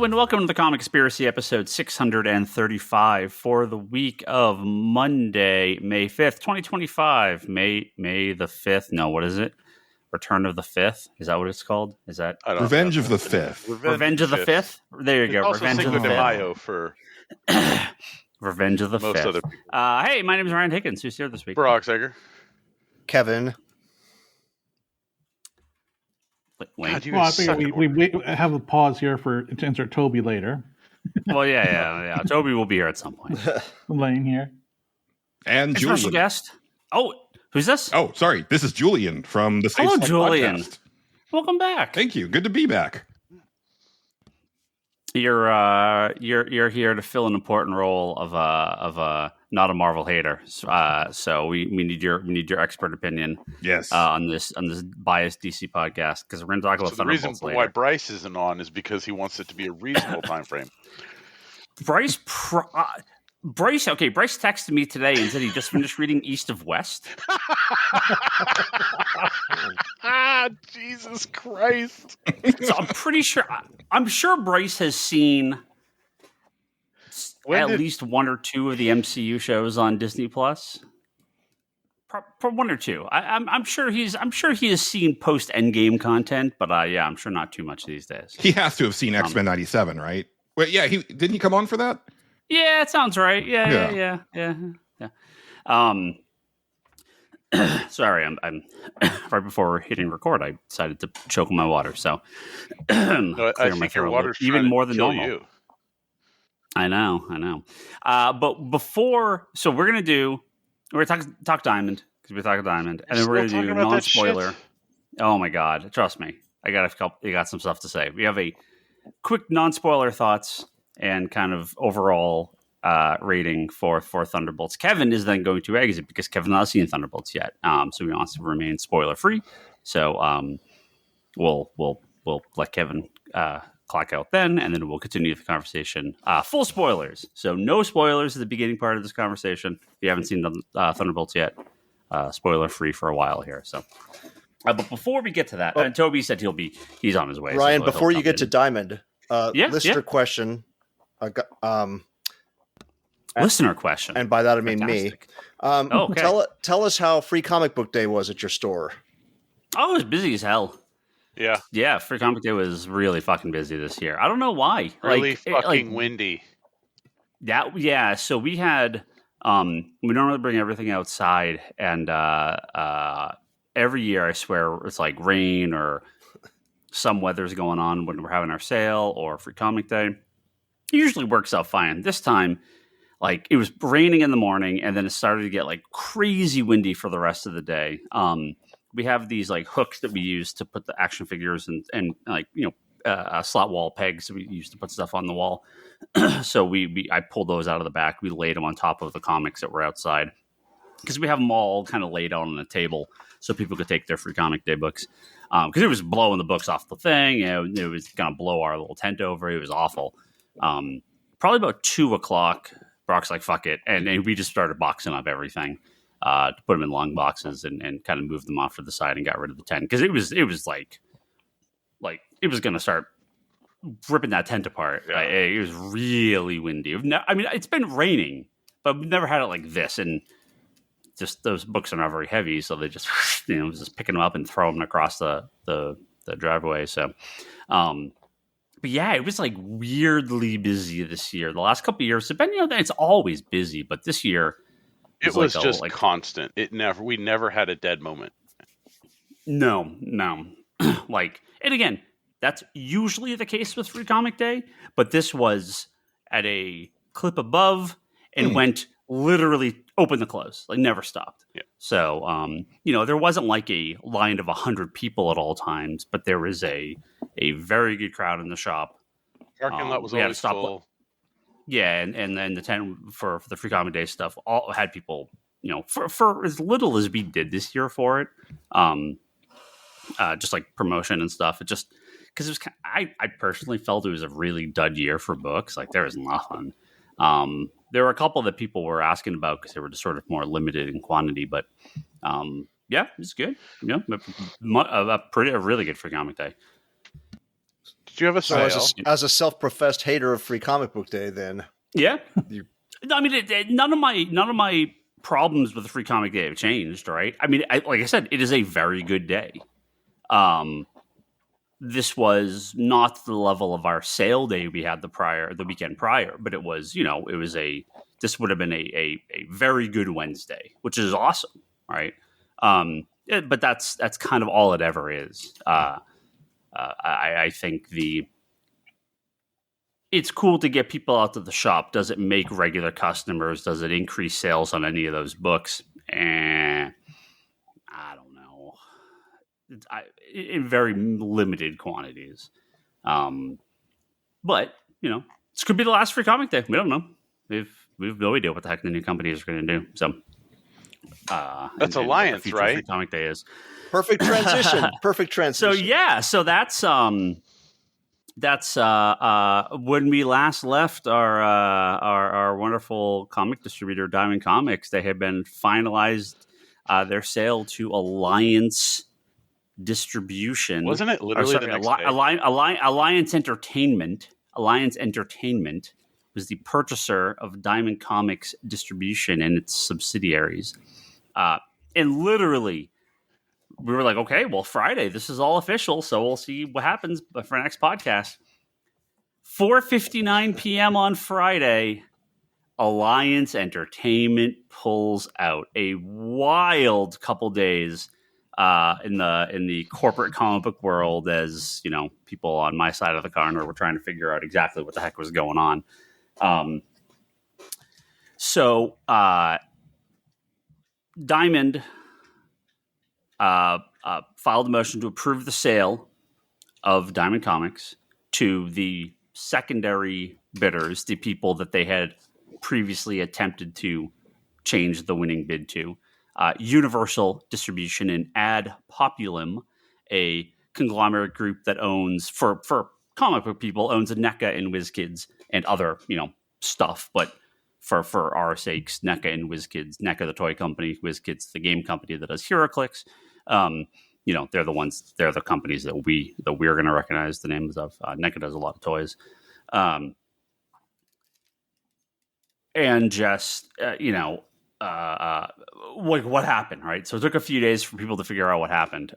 Hello and welcome to the Comic Conspiracy episode 635 for the week of Monday, May 5th, 2025. May the 5th. No, what is it? Return of the 5th? Is that what it's called? Is that Revenge of the 5th? Revenge of the 5th? There you go. Also Revenge of the Cinco de Mayo for Revenge of the most 5th. other people. Hey, my name is Ryan Higgins. Who's here this week? Brock Egger. Kevin. Wait. God, you Well, I guys suck think at we have a pause here to insert Toby later. Well, yeah. Toby will be here at some point. Laying here. And A Julian. special guest. Oh, who's this? Oh, sorry. This is Julian from the Safe Hello, Select Julian. Podcast. Welcome back. Thank you. Good to be back. You're here to fill an important role of not a Marvel hater. So we need your expert opinion. Yes. On this biased DC podcast, because we're going to talk about So the reason Thunderbolts later. why Bryce isn't on is because he wants it to be a reasonable time frame. Bryce texted me today and said he just finished reading East of West. Jesus Christ! So I'm sure Bryce has seen at least one or two of the MCU shows on Disney Plus. One or two. I'm sure he has seen post Endgame content, but I'm sure not too much these days. He has to have seen X-Men 97, right? Wait, yeah, didn't he come on for that? Yeah, it sounds right. Yeah. Sorry, I'm right before hitting record. I decided to choke on my water, so No, I clear my think your throat water's even more than kill normal. you. I know. But before, so we're gonna talk Diamond, because we're talking Diamond, and then we're Still gonna do talking about that non-spoiler. shit? Oh my god, trust me, I got some stuff to say. We have a quick non-spoiler thoughts and kind of overall rating for Thunderbolts. Kevin is then going to exit because Kevin has not seen Thunderbolts yet, so he wants to remain spoiler free. So we'll let Kevin clock out then, and then we'll continue the conversation. Full spoilers, so no spoilers at the beginning part of this conversation. If you haven't seen the Thunderbolts yet, spoiler free for a while here. So, but before we get to that, and Toby said he's on his way. Ryan, so before he'll you get to come Diamond, listener in. question. Listener question, And by that I mean Fantastic. me. Okay. Tell us how Free Comic Book Day was at your store. Oh, it was busy as hell. Yeah, Free Comic Day was really fucking busy this year. I don't know why. really fucking windy. So we had we normally bring everything outside, and every year I swear it's like rain or some weather's going on when we're having our sale or Free Comic Day. It usually works out fine. This time, like, it was raining in the morning, and then it started to get like crazy windy for the rest of the day. We have these like hooks that we use to put the action figures and like, slot wall pegs that we use to put stuff on the wall. So I pulled those out of the back. We laid them on top of the comics that were outside, because we have them all kind of laid out on a table so people could take their Free Comic Day books. Because it was blowing the books off the thing. It was going to blow our little tent over. It was awful. Probably about 2:00, Brock's like, fuck it. And we just started boxing up everything to put them in long boxes and kind of moved them off to the side and got rid of the tent. Because it was like it was going to start ripping that tent apart. Yeah. It was really windy. It's been raining, but we've never had it like this. And just those books are not very heavy, so they just just picking them up and throw them across the driveway. So, but yeah, it was like weirdly busy this year. The last couple of years have been, it's always busy, but this year It was just constant. We never had a dead moment. No. And again, that's usually the case with Free Comic Day, but this was at a clip above and went literally open to close, like never stopped. Yeah. So, there wasn't like a line of 100 people at all times, but there was a very good crowd in the shop. Parking lot was we had to always stop- full. Yeah, and then the tent for the Free Comic Day stuff all had people, for as little as we did this year for it, just like promotion and stuff. It just because it was, I personally felt it was a really dud year for books. Like there was nothing. There were a couple that people were asking about because they were just sort of more limited in quantity, but it's good. A really good Free Comic Day. Did you have a So sale? as a self-professed hater of Free Comic Book Day, then Yeah. You- I mean, none of my problems with the Free Comic Day have changed, right? I mean, like I said, it is a very good day. This was not the level of our sale day we had the weekend prior, but it was, this would have been a very good Wednesday, which is awesome, right? But that's kind of all it ever is. I think it's cool to get people out to the shop. Does it make regular customers? Does it increase sales on any of those books? I don't know. In very limited quantities. But, this could be the last Free Comic Day. We don't know. We have no idea what the heck the new companies are going to do. So that's Alliance, right? Free Comic Day is perfect transition. Perfect transition. So yeah, so that's when we last left our wonderful comic distributor Diamond Comics. They had been finalized their sale to Alliance Distribution. Wasn't it literally the next day? Alliance Entertainment. Alliance Entertainment was the purchaser of Diamond Comics Distribution and its subsidiaries. And literally, we were like, okay, well, Friday, this is all official, so we'll see what happens for our next podcast. 4:59 p.m. on Friday, Alliance Entertainment pulls out. A wild couple days in the corporate comic book world, as people on my side of the corner were trying to figure out exactly what the heck was going on. So Diamond filed a motion to approve the sale of Diamond Comics to the secondary bidders, the people that they had previously attempted to change the winning bid to. Universal Distribution and Ad Populum, a conglomerate group that owns, for comic book people, owns a NECA and WizKids and other, stuff. But for our sakes, NECA and WizKids, NECA the toy company, WizKids the game company that does HeroClix. They're the companies that we're going to recognize the names of. NECA does a lot of toys. And just, what happened, right? So it took a few days for people to figure out what happened.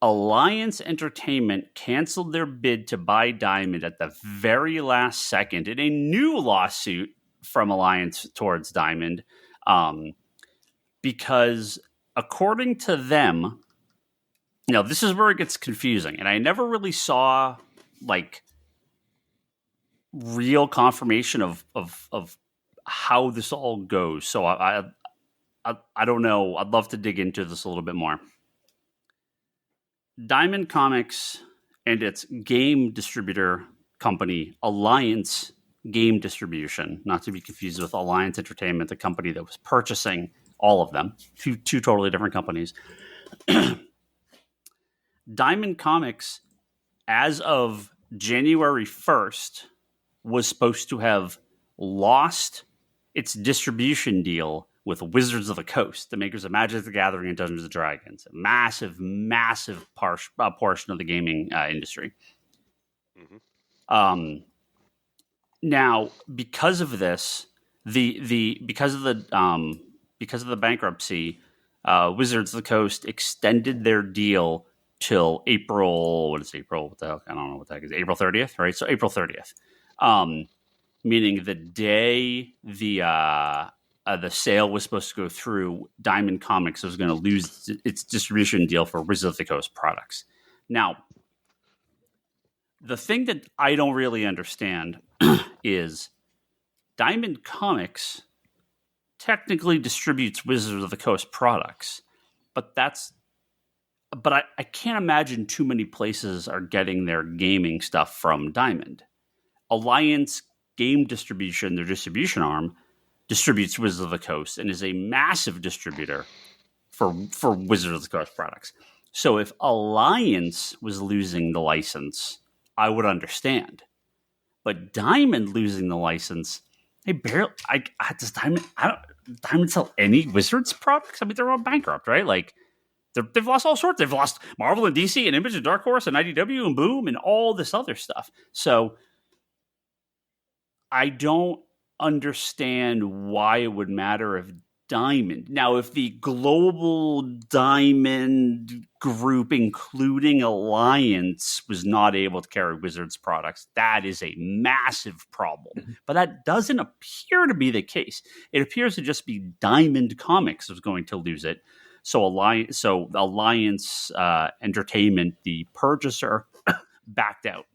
Alliance Entertainment canceled their bid to buy Diamond at the very last second in a new lawsuit from Alliance towards Diamond, because according to them, this is where it gets confusing, and I never really saw real confirmation of how this all goes. So I don't know. I'd love to dig into this a little bit more. Diamond Comics and its game distributor company, Alliance Game Distribution, not to be confused with Alliance Entertainment, the company that was purchasing all of them, two totally different companies. Diamond Comics, as of January 1st, was supposed to have lost its distribution deal with Wizards of the Coast, the makers of Magic the Gathering and Dungeons and Dragons, a massive portion of the gaming industry. Mm-hmm. Now, because of this, because of the bankruptcy, Wizards of the Coast extended their deal till April. What is April? What the hell? I don't know what the heck is April 30th, right? So April 30th, meaning the day the sale was supposed to go through, Diamond Comics was going to lose its distribution deal for Wizards of the Coast products. Now, the thing that I don't really understand is Diamond Comics technically distributes Wizards of the Coast products, but I can't imagine too many places are getting their gaming stuff from Diamond. Alliance Game Distribution, their distribution arm, distributes Wizards of the Coast and is a massive distributor for Wizards of the Coast products. So if Alliance was losing the license, I would understand. But Diamond losing the license, does Diamond sell any Wizards products? I mean, they're all bankrupt, right? They've lost all sorts. They've lost Marvel and DC and Image and Dark Horse and IDW and Boom and all this other stuff. So I don't understand why it would matter if Diamond. Now, if the global Diamond group, including Alliance, was not able to carry Wizards products, that is a massive problem. But that doesn't appear to be the case. It appears to just be Diamond Comics was going to lose it. So Alliance Entertainment, the purchaser, backed out.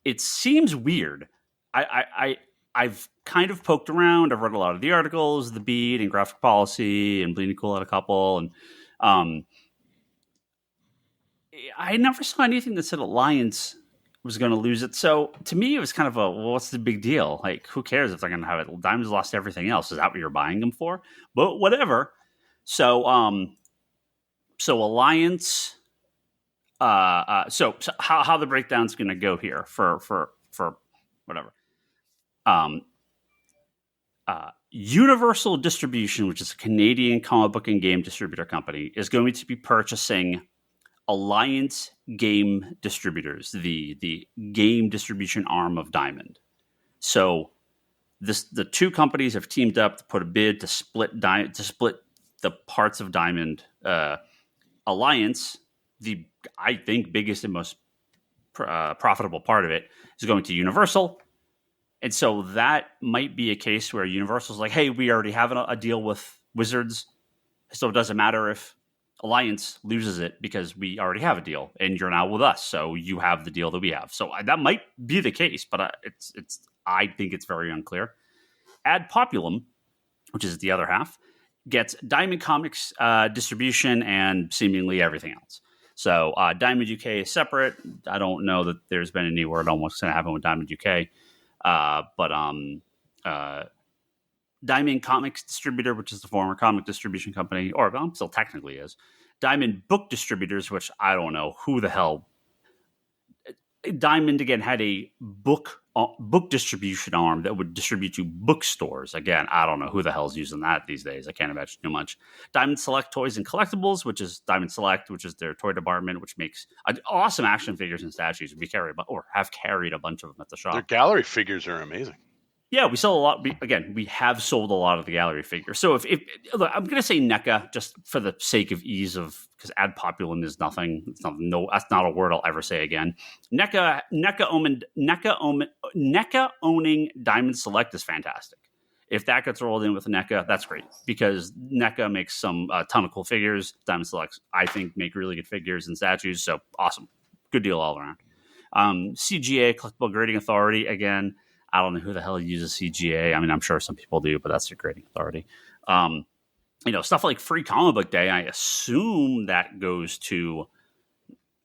It seems weird. I've kind of poked around. I've read a lot of the articles, The Beat and Graphic Policy, and Bleeding Cool had a couple. And I never saw anything that said Alliance was going to lose it. So to me, it was kind of what's the big deal? Like, who cares if they're going to have it? Diamond's lost everything else. Is that what you're buying them for? But whatever. So Alliance. So how the breakdown's going to go here for whatever. Universal Distribution, which is a Canadian comic book and game distributor company, is going to be purchasing Alliance Game Distributors, the game distribution arm of Diamond. So the two companies have teamed up to put a bid to split the parts of Diamond. Alliance, the I think biggest and most profitable part of it, is going to Universal. And so that might be a case where Universal's like, hey, we already have a deal with Wizards, so it doesn't matter if Alliance loses it because we already have a deal and you're now with us, so you have the deal that we have. So that might be the case, but I think it's very unclear. Ad Populum, which is the other half, gets Diamond Comics distribution and seemingly everything else. So Diamond UK is separate. I don't know that there's been any word on what's going to happen with Diamond UK. But Diamond Comics Distributor, which is the former comic distribution company, or still technically is, Diamond Book Distributors, which I don't know who the hell. Diamond, again, had a book distribution arm that would distribute to bookstores. Again, I don't know who the hell's using that these days. I can't imagine too much. Diamond Select Toys and Collectibles, which is Diamond Select, which is their toy department, which makes awesome action figures and statues. We carry have carried a bunch of them at the shop. Their gallery figures are amazing. Yeah, we sell a lot. We have sold a lot of the gallery figures. So if look, I'm going to say NECA just for the sake of ease of, because ad populum is nothing. It's not, no, that's not a word I'll ever say again. NECA owning Diamond Select is fantastic. If that gets rolled in with NECA, that's great, because NECA makes a ton of cool figures. Diamond Selects, I think, make really good figures and statues. So awesome, good deal all around. CGA, Collectible Grading Authority, again. I don't know who the hell uses CGA. I mean, I'm sure some people do, but that's their grading authority. Stuff like Free Comic Book Day, I assume that goes to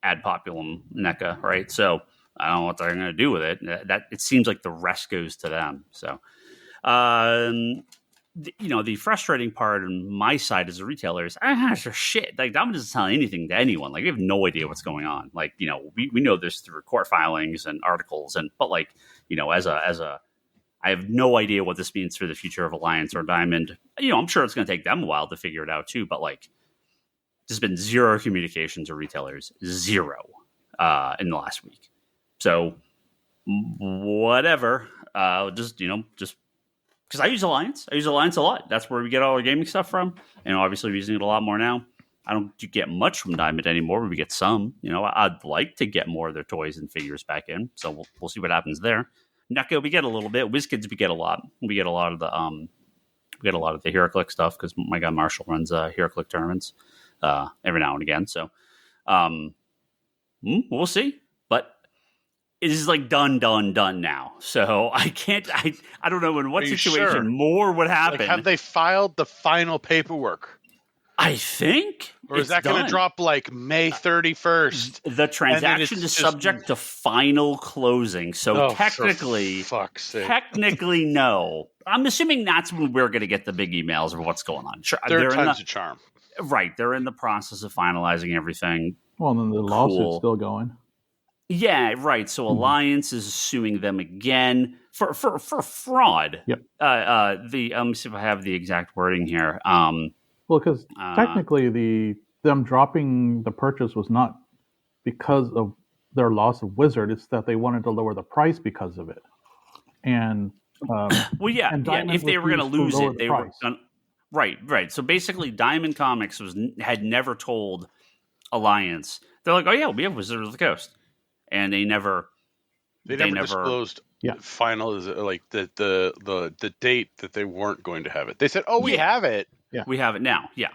Ad Populum NECA, right? So I don't know what they're going to do with it. That it seems like the rest goes to them. So, the frustrating part on my side as a retailer is, shit. Like, Diamond doesn't tell anything to anyone. Like, we have no idea what's going on. Like, we know this through court filings and articles, but like, I have no idea what this means for the future of Alliance or Diamond. I'm sure it's going to take them a while to figure it out too, but like, there's been zero communication to retailers, zero, in the last week. So whatever, just because I use Alliance a lot. That's where we get all our gaming stuff from. And obviously we're using it a lot more now. I don't get much from Diamond anymore, but we get some. I'd like to get more of their toys and figures back in. So we'll see what happens there. NECA, we get a little bit. WizKids, we get a lot. We get a lot of the HeroClix stuff, because my guy Marshall runs HeroClix tournaments every now and again. So we'll see. But it is like done now. So I can't. I don't know in what situation more would happen. Like, have they filed the final paperwork? I think. Or is that going to drop like May 31st? The transaction is subject to final closing. So technically, no. I'm assuming that's when we're going to get the big emails of what's going on. Sure, they're times of charm. Right. They're in the process of finalizing everything. Well, and then the lawsuit's still going. Yeah, right. So Alliance is suing them again for fraud. Yep. Let me see if I have the exact wording here. Well, because technically them dropping the purchase was not because of their loss of Wizard. It's that they wanted to lower the price because of it. And if they were going to lose it, they were right. So basically, Diamond Comics had never told Alliance. They're like, oh yeah, we have Wizards of the Coast, and they never disclosed final like the date that they weren't going to have it. They said, oh, we have it. Yeah, we have it now. Yeah.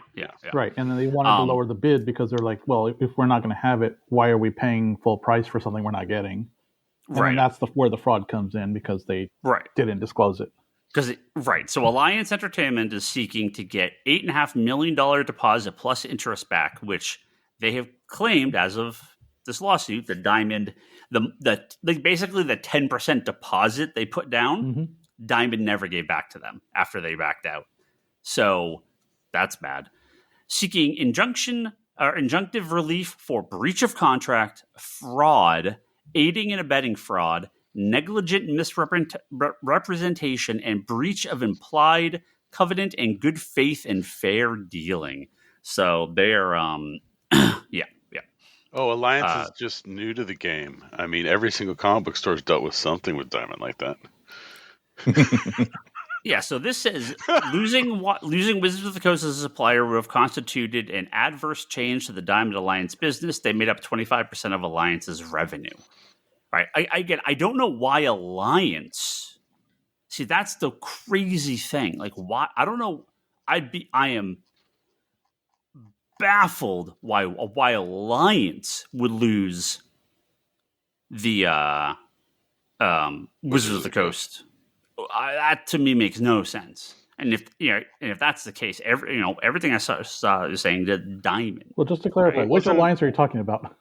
Right, and then they wanted to lower the bid because they're like, well, if we're not going to have it, why are we paying full price for something we're not getting? And that's where the fraud comes in because they didn't disclose it. So Alliance Entertainment is seeking to get $8.5 million deposit plus interest back, which they have claimed as of this lawsuit, the Diamond, basically the 10% deposit they put down, Diamond never gave back to them after they backed out. So that's bad. Seeking injunctive relief for breach of contract, fraud, aiding and abetting fraud, negligent misrepresentation, and breach of implied covenant and good faith and fair dealing. So they're, Oh, Alliance is just new to the game. I mean, every single comic book store has dealt with something with Diamond like that. Yeah, so this says losing Wizards of the Coast as a supplier would have constituted an adverse change to the Diamond Alliance business. They made up 25% of Alliance's revenue. Right? I don't know why Alliance. See, that's the crazy thing. Like, why? I don't know. I am baffled why Alliance would lose the Wizards of the Coast. That to me makes no sense. And if that's the case, everything I saw is saying that Diamond. Well, just to clarify, which alliance are you talking about?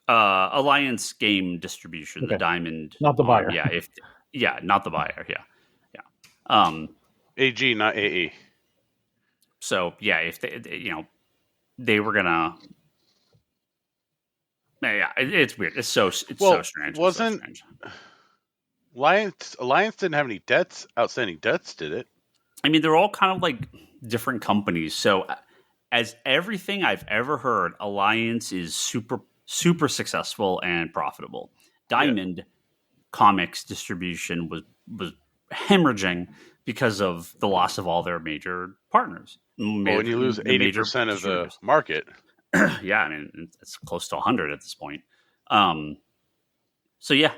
Alliance Game Distribution, the Diamond, not the buyer. Not the buyer. Yeah. AG, not AE. So if they were gonna. Yeah, it's weird. It's so strange. Alliance didn't have any outstanding debts, did it? I mean, they're all kind of like different companies. So, as everything I've ever heard, Alliance is super successful and profitable. Diamond Comics distribution was hemorrhaging because of the loss of all their major partners. When you lose 80% of the market. Yeah, I mean, it's close to 100 at this point. So yeah,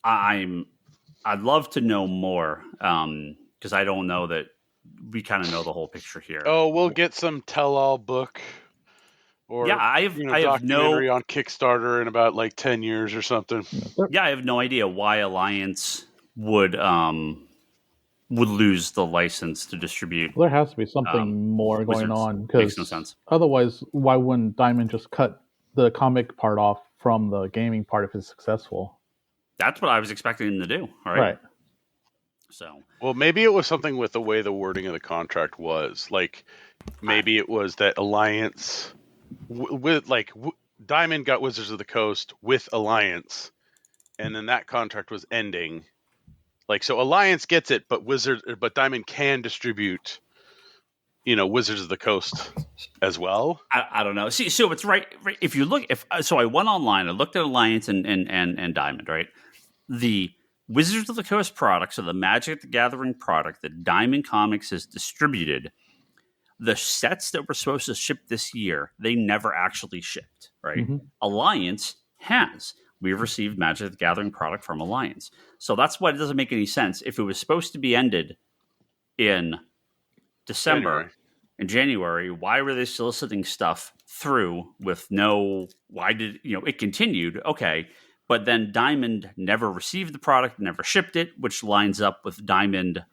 I'd love to know more because I don't know that we kind of know the whole picture here. Oh, we'll get some tell-all book or I have documentary on Kickstarter in about like 10 years or something. Yeah, I have no idea why Alliance would lose the license to distribute. Well, there has to be something more going on because makes no sense. Otherwise, why wouldn't Diamond just cut the comic part off from the gaming part if it's successful? That's what I was expecting them to do. Right. So, well, maybe it was something with the way the wording of the contract was. Like, maybe it was that Alliance Diamond got Wizards of the Coast with Alliance, and then that contract was ending. Like, so Alliance gets it, but Diamond can distribute, Wizards of the Coast as well. I don't know. See, so it's right. If you look, I went online, I looked at Alliance and Diamond, right? The Wizards of the Coast product, so the Magic the Gathering product that Diamond Comics has distributed, the sets that were supposed to ship this year, they never actually shipped, right? Mm-hmm. Alliance has. We've received Magic the Gathering product from Alliance. So that's why it doesn't make any sense. If it was supposed to be ended in December, in January, why were they soliciting stuff through with why did, it continued, okay, but then Diamond never received the product, never shipped it, which lines up with Diamond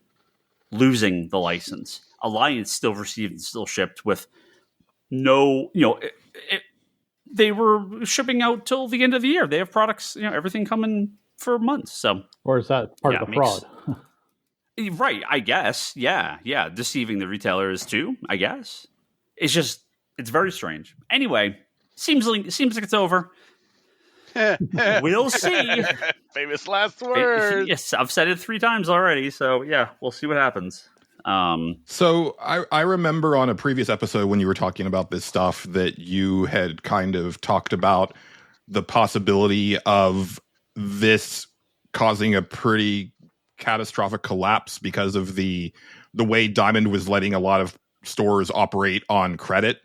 losing the license. Alliance still received and still shipped with they were shipping out till the end of the year. They have products, everything coming for months. So, or is that part of the fraud? Right, I guess. Yeah. Deceiving the retailers too, I guess. It's very strange. Anyway, seems like it's over. We'll see. Famous last words. Yes, I've said it 3 times already. So yeah, we'll see what happens. So I remember on a previous episode when you were talking about this stuff that you had kind of talked about the possibility of this causing a pretty catastrophic collapse because of the way Diamond was letting a lot of stores operate on credit.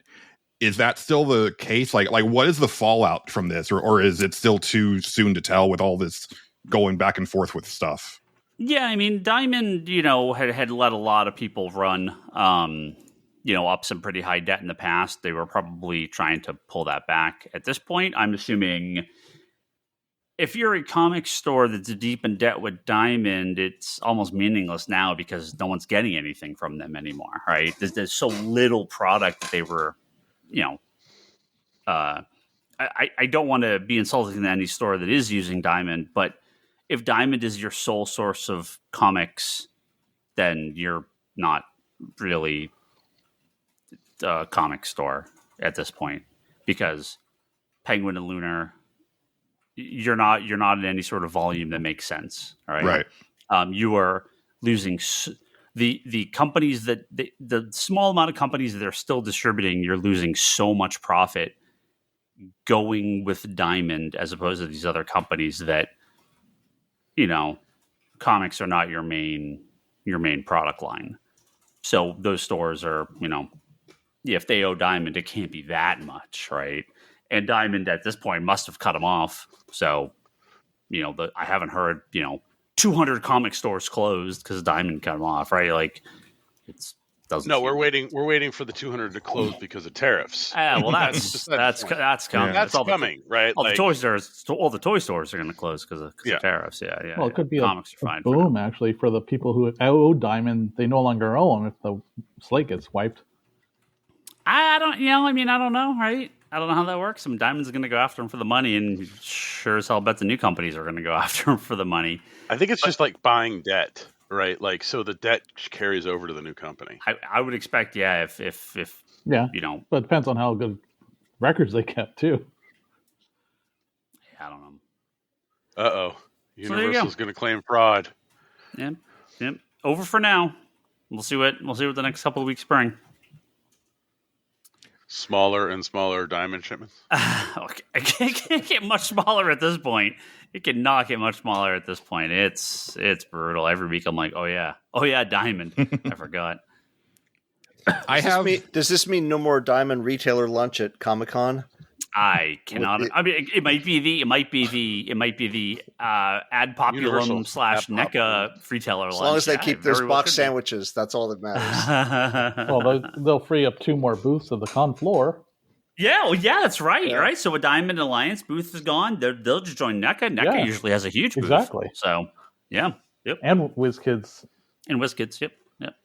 Is that still the case? Like what is the fallout from this, or is it still too soon to tell with all this going back and forth with stuff? Yeah, I mean, Diamond, had let a lot of people run, up some pretty high debt in the past. They were probably trying to pull that back. At this point, I'm assuming if you're a comic store that's deep in debt with Diamond, it's almost meaningless now because no one's getting anything from them anymore, right? There's so little product that they were, I don't want to be insulting to any store that is using Diamond, but if Diamond is your sole source of comics, then you're not really a comic store at this point, because Penguin and Lunar, you're not in any sort of volume that makes sense. All right. Right. You are losing the companies that the small amount of companies that are still distributing. You're losing so much profit going with Diamond as opposed to these other companies that, comics are not your main product line. So those stores are, if they owe Diamond, it can't be that much, right? And Diamond at this point must have cut them off. So, I haven't heard, 200 comic stores closed because Diamond cut them off, right? Like, doesn't. No, we're waiting for the 200 to close because of tariffs. Well, that's coming. Yeah. That's coming, right? All the toy stores are going to close because of tariffs. Yeah. Well, it could be comics a are fine boom actually for the people who owe Diamond. They no longer owe them if the slate gets wiped. I don't know, right? I don't know how that works. Diamond's going to go after them for the money, and sure as hell bet the new companies are going to go after them for the money. I think it's just like buying debt, right? Like, so the debt carries over to the new company. I would expect, if but it depends on how good records they kept too. I don't know. Uh-oh. Universal's going to claim fraud. Yep. Over for now. We'll see what the next couple of weeks bring. Smaller and smaller Diamond shipments. It can't get much smaller at this point. It cannot get much smaller at this point. It's brutal. Every week I'm like, oh yeah, Diamond. I forgot. Does this mean no more Diamond retailer lunch at Comic-Con? I cannot. It might be the ad populum / NECA retailer lunch. As long as they keep those box sandwiches, that's all that matters. Well, they'll free up 2 more booths of the con floor. Yeah, that's right. Yeah. Right. So a Diamond Alliance booth is gone. They'll just join NECA. NECA usually has a huge booth. Exactly. So yep. And WizKids. Yep.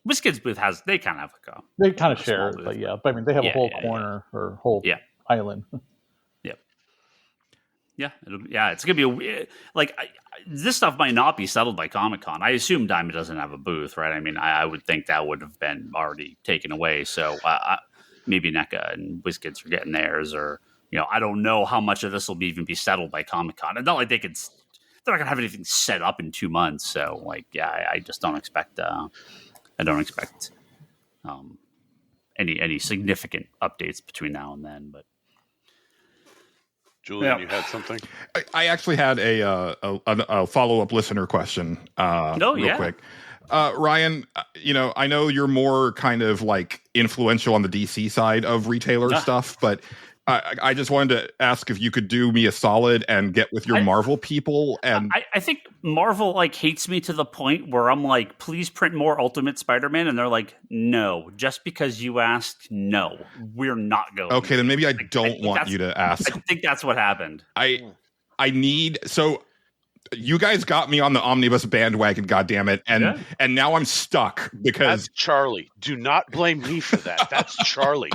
WizKids booth they kind of have they kind of share, but I mean they have a whole corner or whole island. It's gonna be this stuff might not be settled by Comic-Con. I assume Diamond doesn't have a booth, right? I mean, I would think that would have been already taken away. So maybe NECA and WizKids are getting theirs, or I don't know how much of this will even be settled by Comic-Con. It's not like they're not gonna have anything set up in 2 months. So I just don't expect. I don't expect any significant updates between now and then, but. Julian, you had something? I actually had a follow-up listener question real quick. Ryan, I know you're more kind of like influential on the DC side of retailer stuff, but I just wanted to ask if you could do me a solid and get with your Marvel people. And I think Marvel hates me to the point where I'm like, please print more Ultimate Spider-Man, and they're like, no, just because you asked, no, we're not going. Okay, then maybe I don't want you to ask. I think that's what happened. So you guys got me on the omnibus bandwagon, goddammit, and now I'm stuck because that's Charlie. Do not blame me for that. That's Charlie.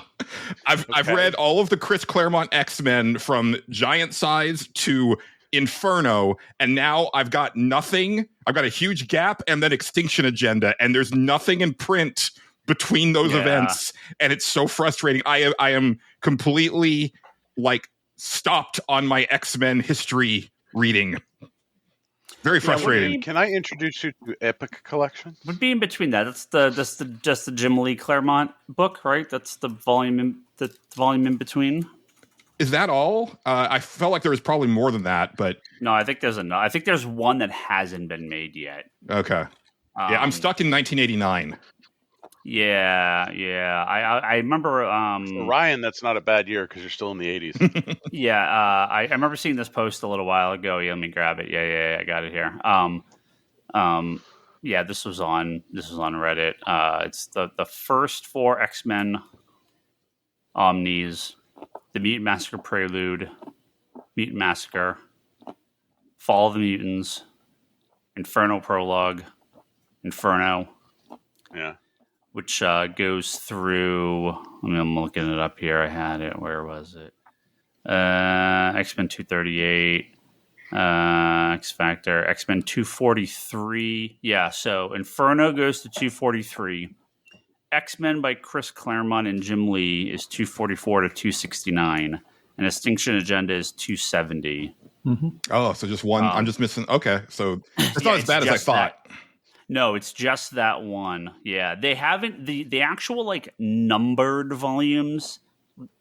I've read all of the Chris Claremont X-Men from Giant Size to Inferno, and now I've got nothing. I've got a huge gap and then Extinction Agenda, and there's nothing in print between those events, and it's so frustrating. I am completely stopped on my X-Men history reading. Very frustrating. Can I introduce you to Epic Collection? Would be in between that. That's just the Jim Lee Claremont book, right? That's the volume in between. Is that all? I felt like there was probably more than that, but no, I think there's one that hasn't been made yet. Okay. Yeah, I'm stuck in 1989. Yeah. I remember. For Ryan, that's not a bad year because you're still in the 80s. Yeah, I remember seeing this post a little while ago. Yeah, let me grab it. Yeah, I got it here. Yeah, this was on Reddit. It's the first 4 X-Men Omnis, the Mutant Massacre Prelude, Mutant Massacre, Fall of the Mutants, Inferno Prologue, Inferno. Yeah. Which goes through. I'm looking it up here. I had it. Where was it? X-Men 238, X Factor, X-Men 243. Yeah, so Inferno goes to 243. X-Men by Chris Claremont and Jim Lee is 244 to 269, and Extinction Agenda is 270. Mm-hmm. Oh, so just one. I'm just missing. Okay, so it's not as bad as I thought. No, it's just that one. Yeah, they haven't the actual like numbered volumes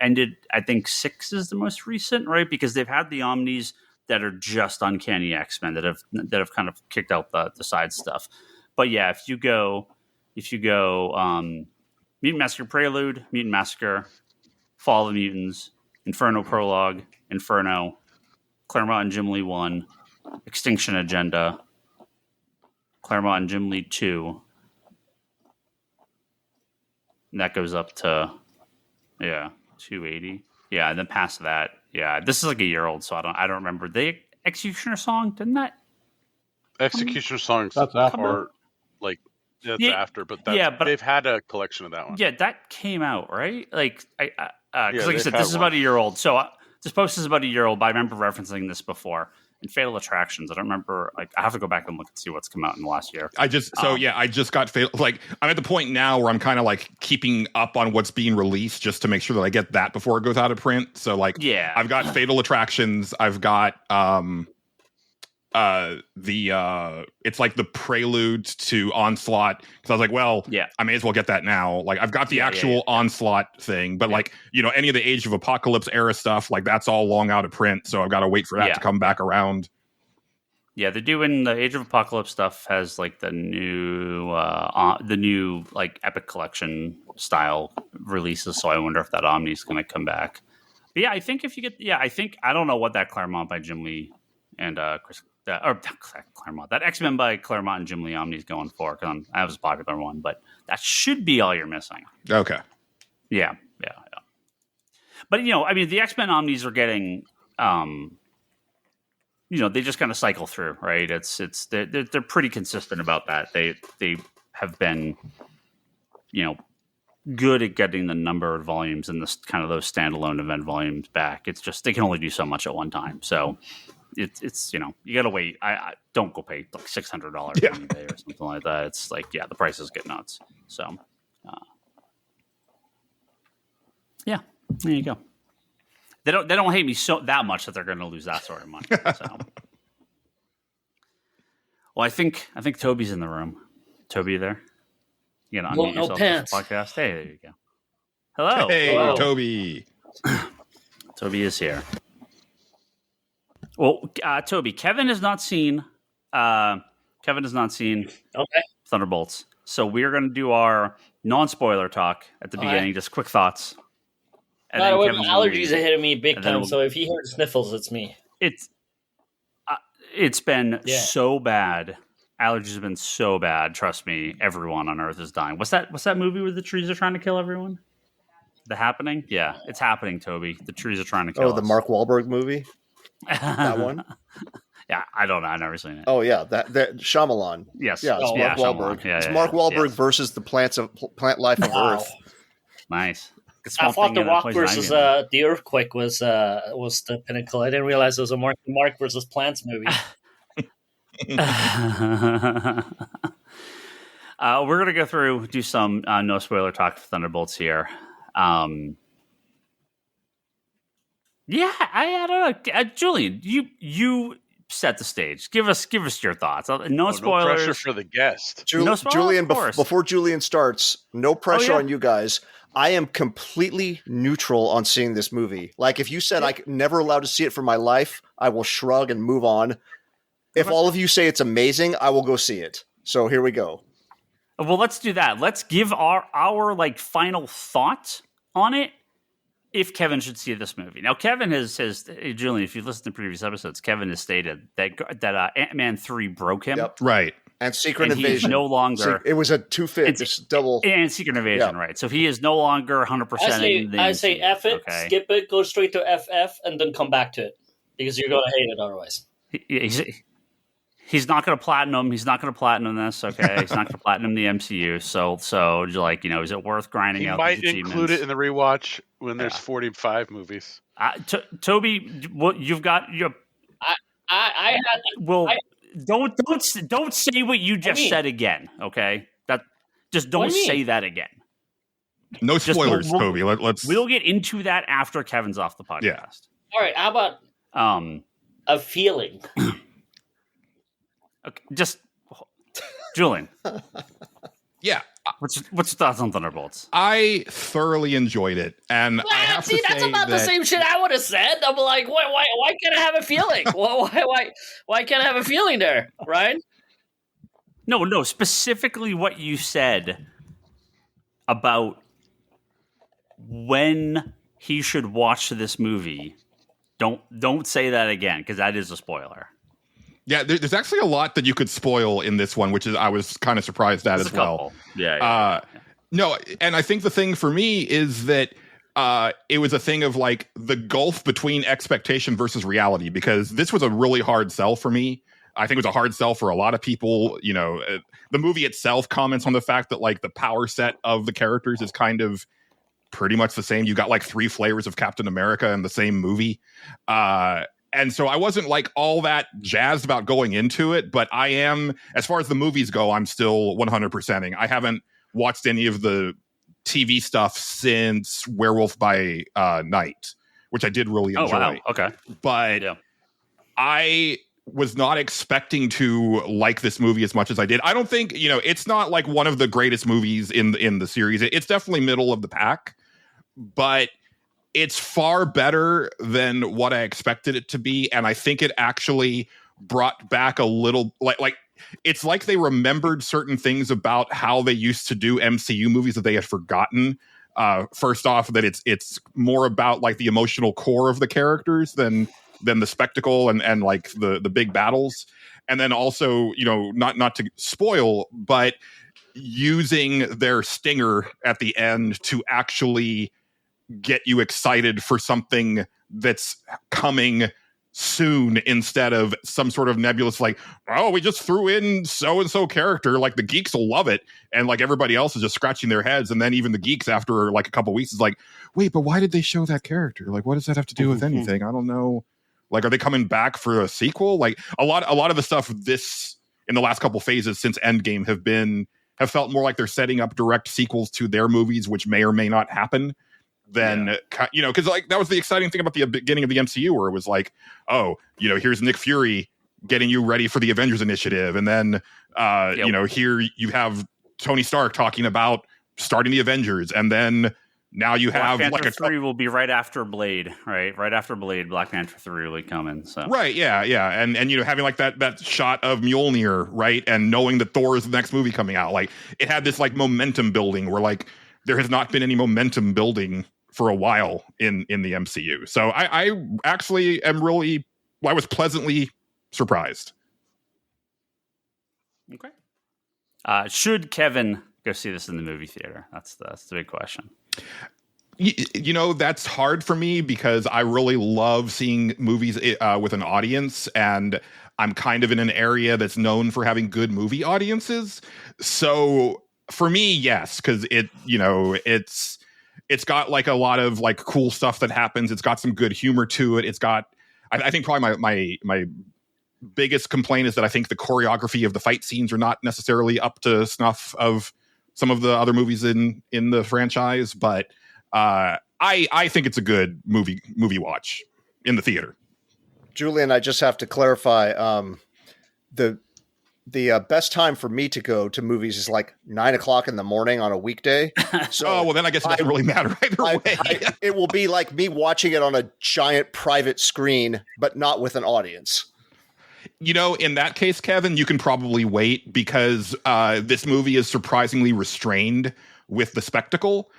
ended. I think 6 is the most recent, right? Because they've had the Omnis that are just Uncanny X-Men that have kind of kicked out the side stuff. But yeah, if you go Mutant Massacre Prelude, Mutant Massacre, Fall of the Mutants, Inferno Prologue, Inferno, Claremont and Jim Lee 1, Extinction Agenda, Claremont and Jim Lee 2. And that goes up to 280. Yeah, and then past that, this is like a year old, so I don't remember. The Executioner Song, didn't that? Executioner Songs that's after. Are like after, but they've had a collection of that one. Yeah, that came out, right? Like because like I said, this is about a year old. So this post is about a year old, but I remember referencing this before. And Fatal Attractions, I don't remember. Like, I have to go back and look and see what's come out in the last year. I just got Fatal. Like, I'm at the point now where I'm kind of like keeping up on what's being released just to make sure that I get that before it goes out of print. So like, I've got Fatal Attractions. I've got it's like the prelude to Onslaught, because I was like, well, I may as well get that now. Like, I've got the actual Onslaught thing, but like, any of the Age of Apocalypse era stuff, like that's all long out of print, so I've got to wait for that to come back around. Yeah, they're doing the Age of Apocalypse stuff has like the new like Epic Collection style releases, so I wonder if that Omni's going to come back. But yeah, I think if you get I don't know what that Claremont by Jim Lee and Chris. Claremont. That X-Men by Claremont and Jim Lee Omni is going for, because that was a popular one, but that should be all you're missing. Okay. Yeah. But I mean, the X-Men Omnis are getting, they just kind of cycle through, right? They're pretty consistent about that. They have been, good at getting the number of volumes and this kind of those standalone event volumes back. It's just they can only do so much at one time, so. It's you gotta wait. I don't go pay like $600 on eBay or something like that. It's like the prices get nuts. So there you go. They don't hate me that much that they're going to lose that sort of money. So well, I think Toby's in the room. Toby, you there? You know, unmute yourself to this podcast. Hey, there you go. Hello. Hey, hello. Toby. Toby is here. Well, Toby, Kevin has not seen Thunderbolts. So we're going to do our non-spoiler talk at the beginning, just quick thoughts. And then allergies are hitting me big time, so if you hear sniffles, it's me. It's been so bad. Allergies have been so bad. Trust me, everyone on Earth is dying. What's that movie where the trees are trying to kill everyone? The Happening? Yeah, it's happening, Toby. The trees are trying to kill us. Oh, the Mark Wahlberg movie? That one? Yeah, I don't know. I've never seen it. Oh, yeah. That Shyamalan. Yes. Yeah, it's Mark Wahlberg. Yeah, it's Mark Wahlberg versus the plant life of Earth. Nice. I thought The Rock versus the Earthquake was the pinnacle. I didn't realize it was a Mark versus Plants movie. We're going to go through, do some no spoiler talk for Thunderbolts here. I don't know. Julian, you set the stage. Give us your thoughts. No spoilers. No pressure for the guest. No spoilers, Julian, before Julian starts, no pressure on you guys. I am completely neutral on seeing this movie. Like, if you said I'm never allowed to see it for my life, I will shrug and move on. If all of you say it's amazing, I will go see it. So here we go. Well, let's do that. Let's give our like final thought on it. If Kevin should see this movie. Now, Kevin has Julian, if you've listened to previous episodes, Kevin has stated that Ant-Man 3 broke him. Yep. Right. And Secret Invasion. He's no longer... it was a 2-fit, it's double... And Secret Invasion, right. So he is no longer 100%. I say F it, skip it, go straight to FF, and then come back to it. Because you're going to hate it otherwise. He's not going to platinum. He's not going to platinum this, okay? He's not going to platinum the MCU. So like, is it worth grinding out these achievements? He might include it in the rewatch when there's 45 movies. Toby, you've got your... Don't say what you just said again, okay? Just don't say that again. No spoilers, Toby. We'll get into that after Kevin's off the podcast. Yeah. All right, how about a feeling? Okay, just Julian. Yeah. What's your thoughts on Thunderbolts? I thoroughly enjoyed it, and I have to say that's about the same shit I would have said. I'm like, why can't I have a feeling? why can't I have a feeling there, Ryan? No, specifically what you said about when he should watch this movie. Don't say that again, because that is a spoiler. Yeah, there's actually a lot that you could spoil in this one, which is I was kind of surprised at as well. Yeah. No, and I think the thing for me is that it was a thing of like the gulf between expectation versus reality, because this was a really hard sell for me. I think it was a hard sell for a lot of people. The movie itself comments on the fact that like the power set of the characters is kind of pretty much the same. You got like 3 flavors of Captain America in the same movie. And so I wasn't like all that jazzed about going into it, but I am, as far as the movies go, I'm still 100%ing. I haven't watched any of the TV stuff since Werewolf by Night, which I did really enjoy. Oh, wow. Okay. But I was not expecting to like this movie as much as I did. I don't think, it's not like one of the greatest movies in the series. It's definitely middle of the pack, but it's far better than what I expected it to be, and I think it actually brought back a little like it's like they remembered certain things about how they used to do MCU movies that they had forgotten. First off, that it's more about like the emotional core of the characters than the spectacle and like the big battles, and then also not to spoil, but using their stinger at the end to actually get you excited for something that's coming soon, instead of some sort of nebulous like, oh, we just threw in so-and-so character, like the geeks will love it, and like everybody else is just scratching their heads, and then even the geeks after like a couple weeks is like, wait, but why did they show that character? Like, what does that have to do with anything? I don't know. Like, are they coming back for a sequel? Like a lot of the stuff this in the last couple phases since Endgame have felt more like they're setting up direct sequels to their movies, which may or may not happen. Then because like that was the exciting thing about the beginning of the MCU, where it was like, oh, here's Nick Fury getting you ready for the Avengers Initiative, and then here you have Tony Stark talking about starting the Avengers, and then now you have Black Panther 3 will be right after Blade, right? Right after Blade, Black Panther 3 will be coming. So right, yeah, and having like that shot of Mjolnir, right, and knowing that Thor is the next movie coming out, like it had this like momentum building where like there has not been any momentum building for a while in the MCU. So I actually am I was pleasantly surprised. Okay. Should Kevin go see this in the movie theater? That's the big question. That's hard for me because I really love seeing movies with an audience, and I'm kind of in an area that's known for having good movie audiences. So for me, yes, because it's got like a lot of like cool stuff that happens. It's got some good humor to it. It's got, I think probably my biggest complaint is that I think the choreography of the fight scenes are not necessarily up to snuff of some of the other movies in the franchise. But I think it's a good movie watch in the theater. Julian, I just have to clarify. The best time for me to go to movies is like 9:00 in the morning on a weekday. So well, then I guess it doesn't really matter either way. It will be like me watching it on a giant private screen, but not with an audience. In that case, Kevin, you can probably wait because this movie is surprisingly restrained with the spectacle.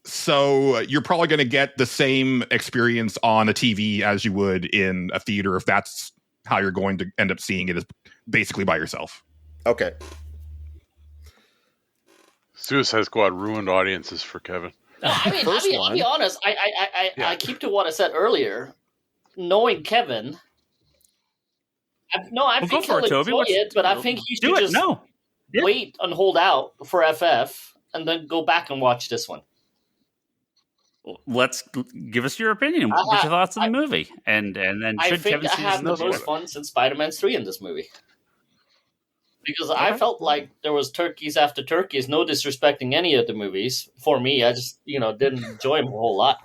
So you're probably going to get the same experience on a TV as you would in a theater if that's how you're going to end up seeing it, is basically by yourself. Okay. Suicide Squad ruined audiences for Kevin. I'll be honest. I keep to what I said earlier. Knowing Kevin, I think he'll enjoy it, but I think he should just wait and hold out for FF and then go back and watch this one. Let's give us your opinion. What's your thoughts on the movie? And then I think I have the most fun since Spider-Man 3 in this movie. Because I felt like there was turkeys after turkeys, no disrespecting any of the movies. For me, I just, didn't enjoy them a whole lot.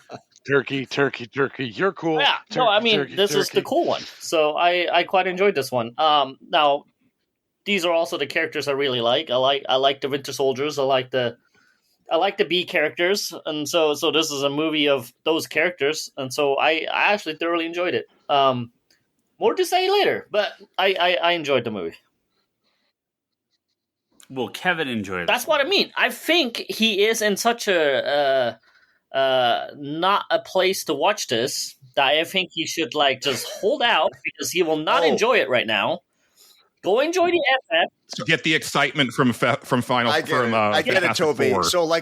But, turkey, you're cool. Yeah, this is the cool one. So I quite enjoyed this one. Now, these are also the characters I really like. I like the Winter Soldiers. I like the B characters, and so this is a movie of those characters, and so I actually thoroughly enjoyed it. More to say later, but I enjoyed the movie. Well, Kevin enjoyed it. That's what I mean. I think he is in such a not a place to watch this that I think he should just hold out because he will not enjoy it right now. Go enjoy the FF. Get the excitement from Final. I get it, Toby. 4. So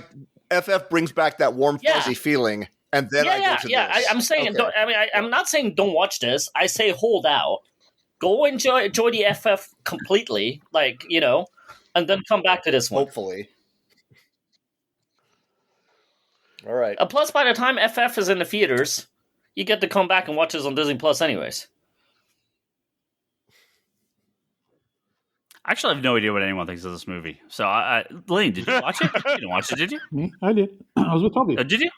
FF brings back that warm fuzzy feeling, and then I go to this. I'm saying. Okay. I'm not saying don't watch this. I say hold out. Go enjoy the FF completely, and then come back to this one. Hopefully. All right. Plus, by the time FF is in the theaters, you get to come back and watch this on Disney Plus, anyways. Actually, I have no idea what anyone thinks of this movie. So, Lane, did you watch it? You didn't watch it, did you? Me? I did. I was with Toby. Did you?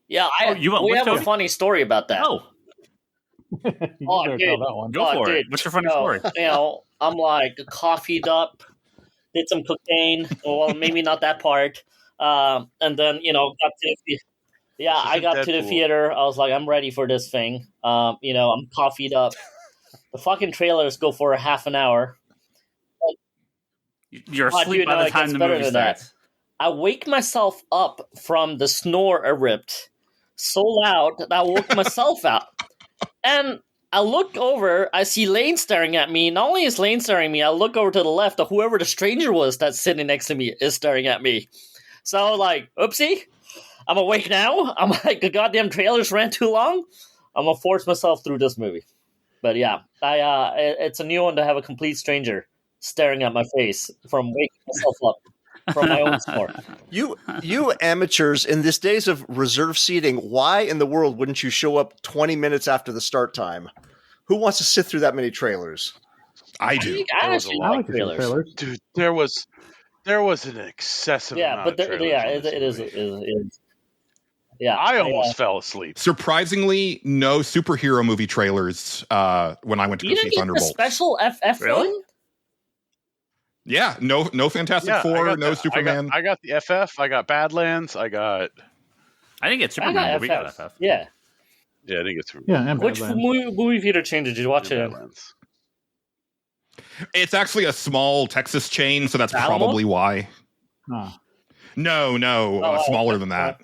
Yeah, we have a funny story about that. Oh. Dude. That one. Go for it. What's your funny story? I'm coffeeed up, did some cocaine. Well, maybe not that part. And then, got to the theater. I was like, I'm ready for this thing. I'm coffeed up. The fucking trailers go for a half an hour. You're asleep by the time the movie starts. I wake myself up from the snore I ripped so loud that I woke myself out. And I look over, I see Lane staring at me. Not only is Lane staring at me, I look over to the left, and whoever the stranger was that's sitting next to me is staring at me. So I was like, oopsie, I'm awake now. I'm like, the goddamn trailers ran too long. I'm going to force myself through this movie. But yeah, it's a new one to have a complete stranger staring at my face from waking myself up from my own snore. You amateurs, in this days of reserve seating, why in the world wouldn't you show up 20 minutes after the start time? Who wants to sit through that many trailers? I do. I actually like trailers. Dude, there was an excessive amount of trailers. It is. Yeah, I almost fell asleep. Surprisingly, no superhero movie trailers when I went to go see Thunderbolts. The special FF really? One? Yeah, no Fantastic Four, no Superman. I got the FF. I got Badlands. I didn't get Superman. We got FF. Yeah. Yeah, I think it's and which movie theater chain did you watch it in? It's actually a small Texas chain, so that's probably why. Huh. No, smaller than that.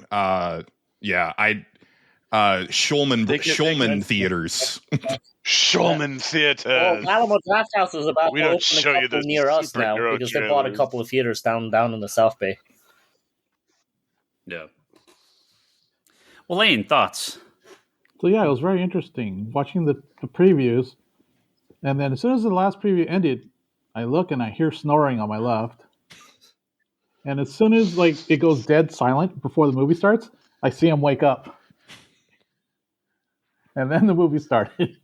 Schulman Theaters. Schulman Theaters. Well, Alamo Draft House is about we to don't open show a couple you the near us now because they bought a couple of theaters down in the South Bay. Yeah. Well, Lane, thoughts? So yeah, it was very interesting watching the previews, and then as soon as the last preview ended, I look and I hear snoring on my left, and as soon as it goes dead silent before the movie starts, I see him wake up, and then the movie started.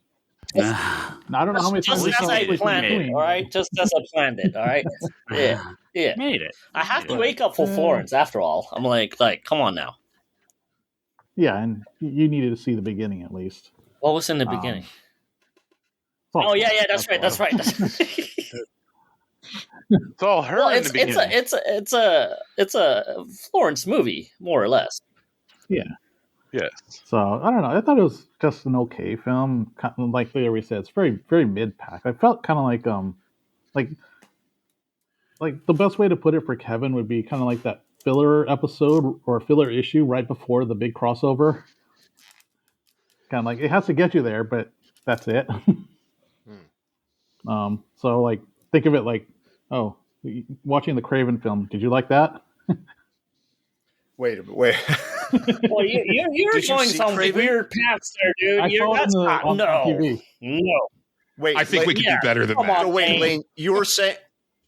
Now, I don't know how many times just as I planned it, all right? Just as I planned it, all right? Yeah. Made it. I have to wake up for Florence, after all. I'm like, come on now. Yeah, and you needed to see the beginning at least. What was in the beginning? Oh, yeah, that's right. That's right. It's all her Well, in the beginning. it's a Florence movie, more or less. Yeah. Yes. So I don't know. I thought it was just an okay film. Kind of like Larry said, it's very, very mid-pack. I felt kind of like the best way to put it for Kevin would be kind of like that filler episode or filler issue right before the big crossover. Kind of like it has to get you there, but that's it. So like think of it like, oh, watching the Craven film. Did you like that? Wait. Well, you're Did you going see some Craven? weird paths there, dude. I saw it on TV. No. Wait, I think we could do better than come that. on. So wait,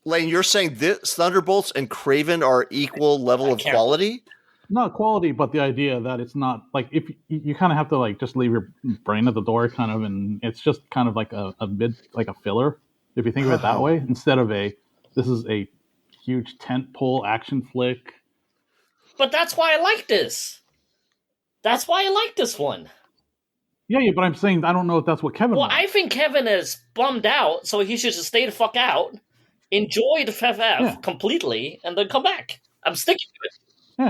Lane, you're saying this Thunderbolts and Craven are equal level of can't- quality? Not quality, but the idea that it's not like if you kind of have to like just leave your brain at the door, kind of, and it's just kind of like a mid, like a filler, if you think of it that way, instead of this is a huge tentpole action flick. But that's why I like this. That's why I like this one. Yeah, but I'm saying I don't know if that's what Kevin. Well, wants. I think Kevin is bummed out, so he should just stay the fuck out, enjoy the FF completely, and then come back. I'm sticking to it.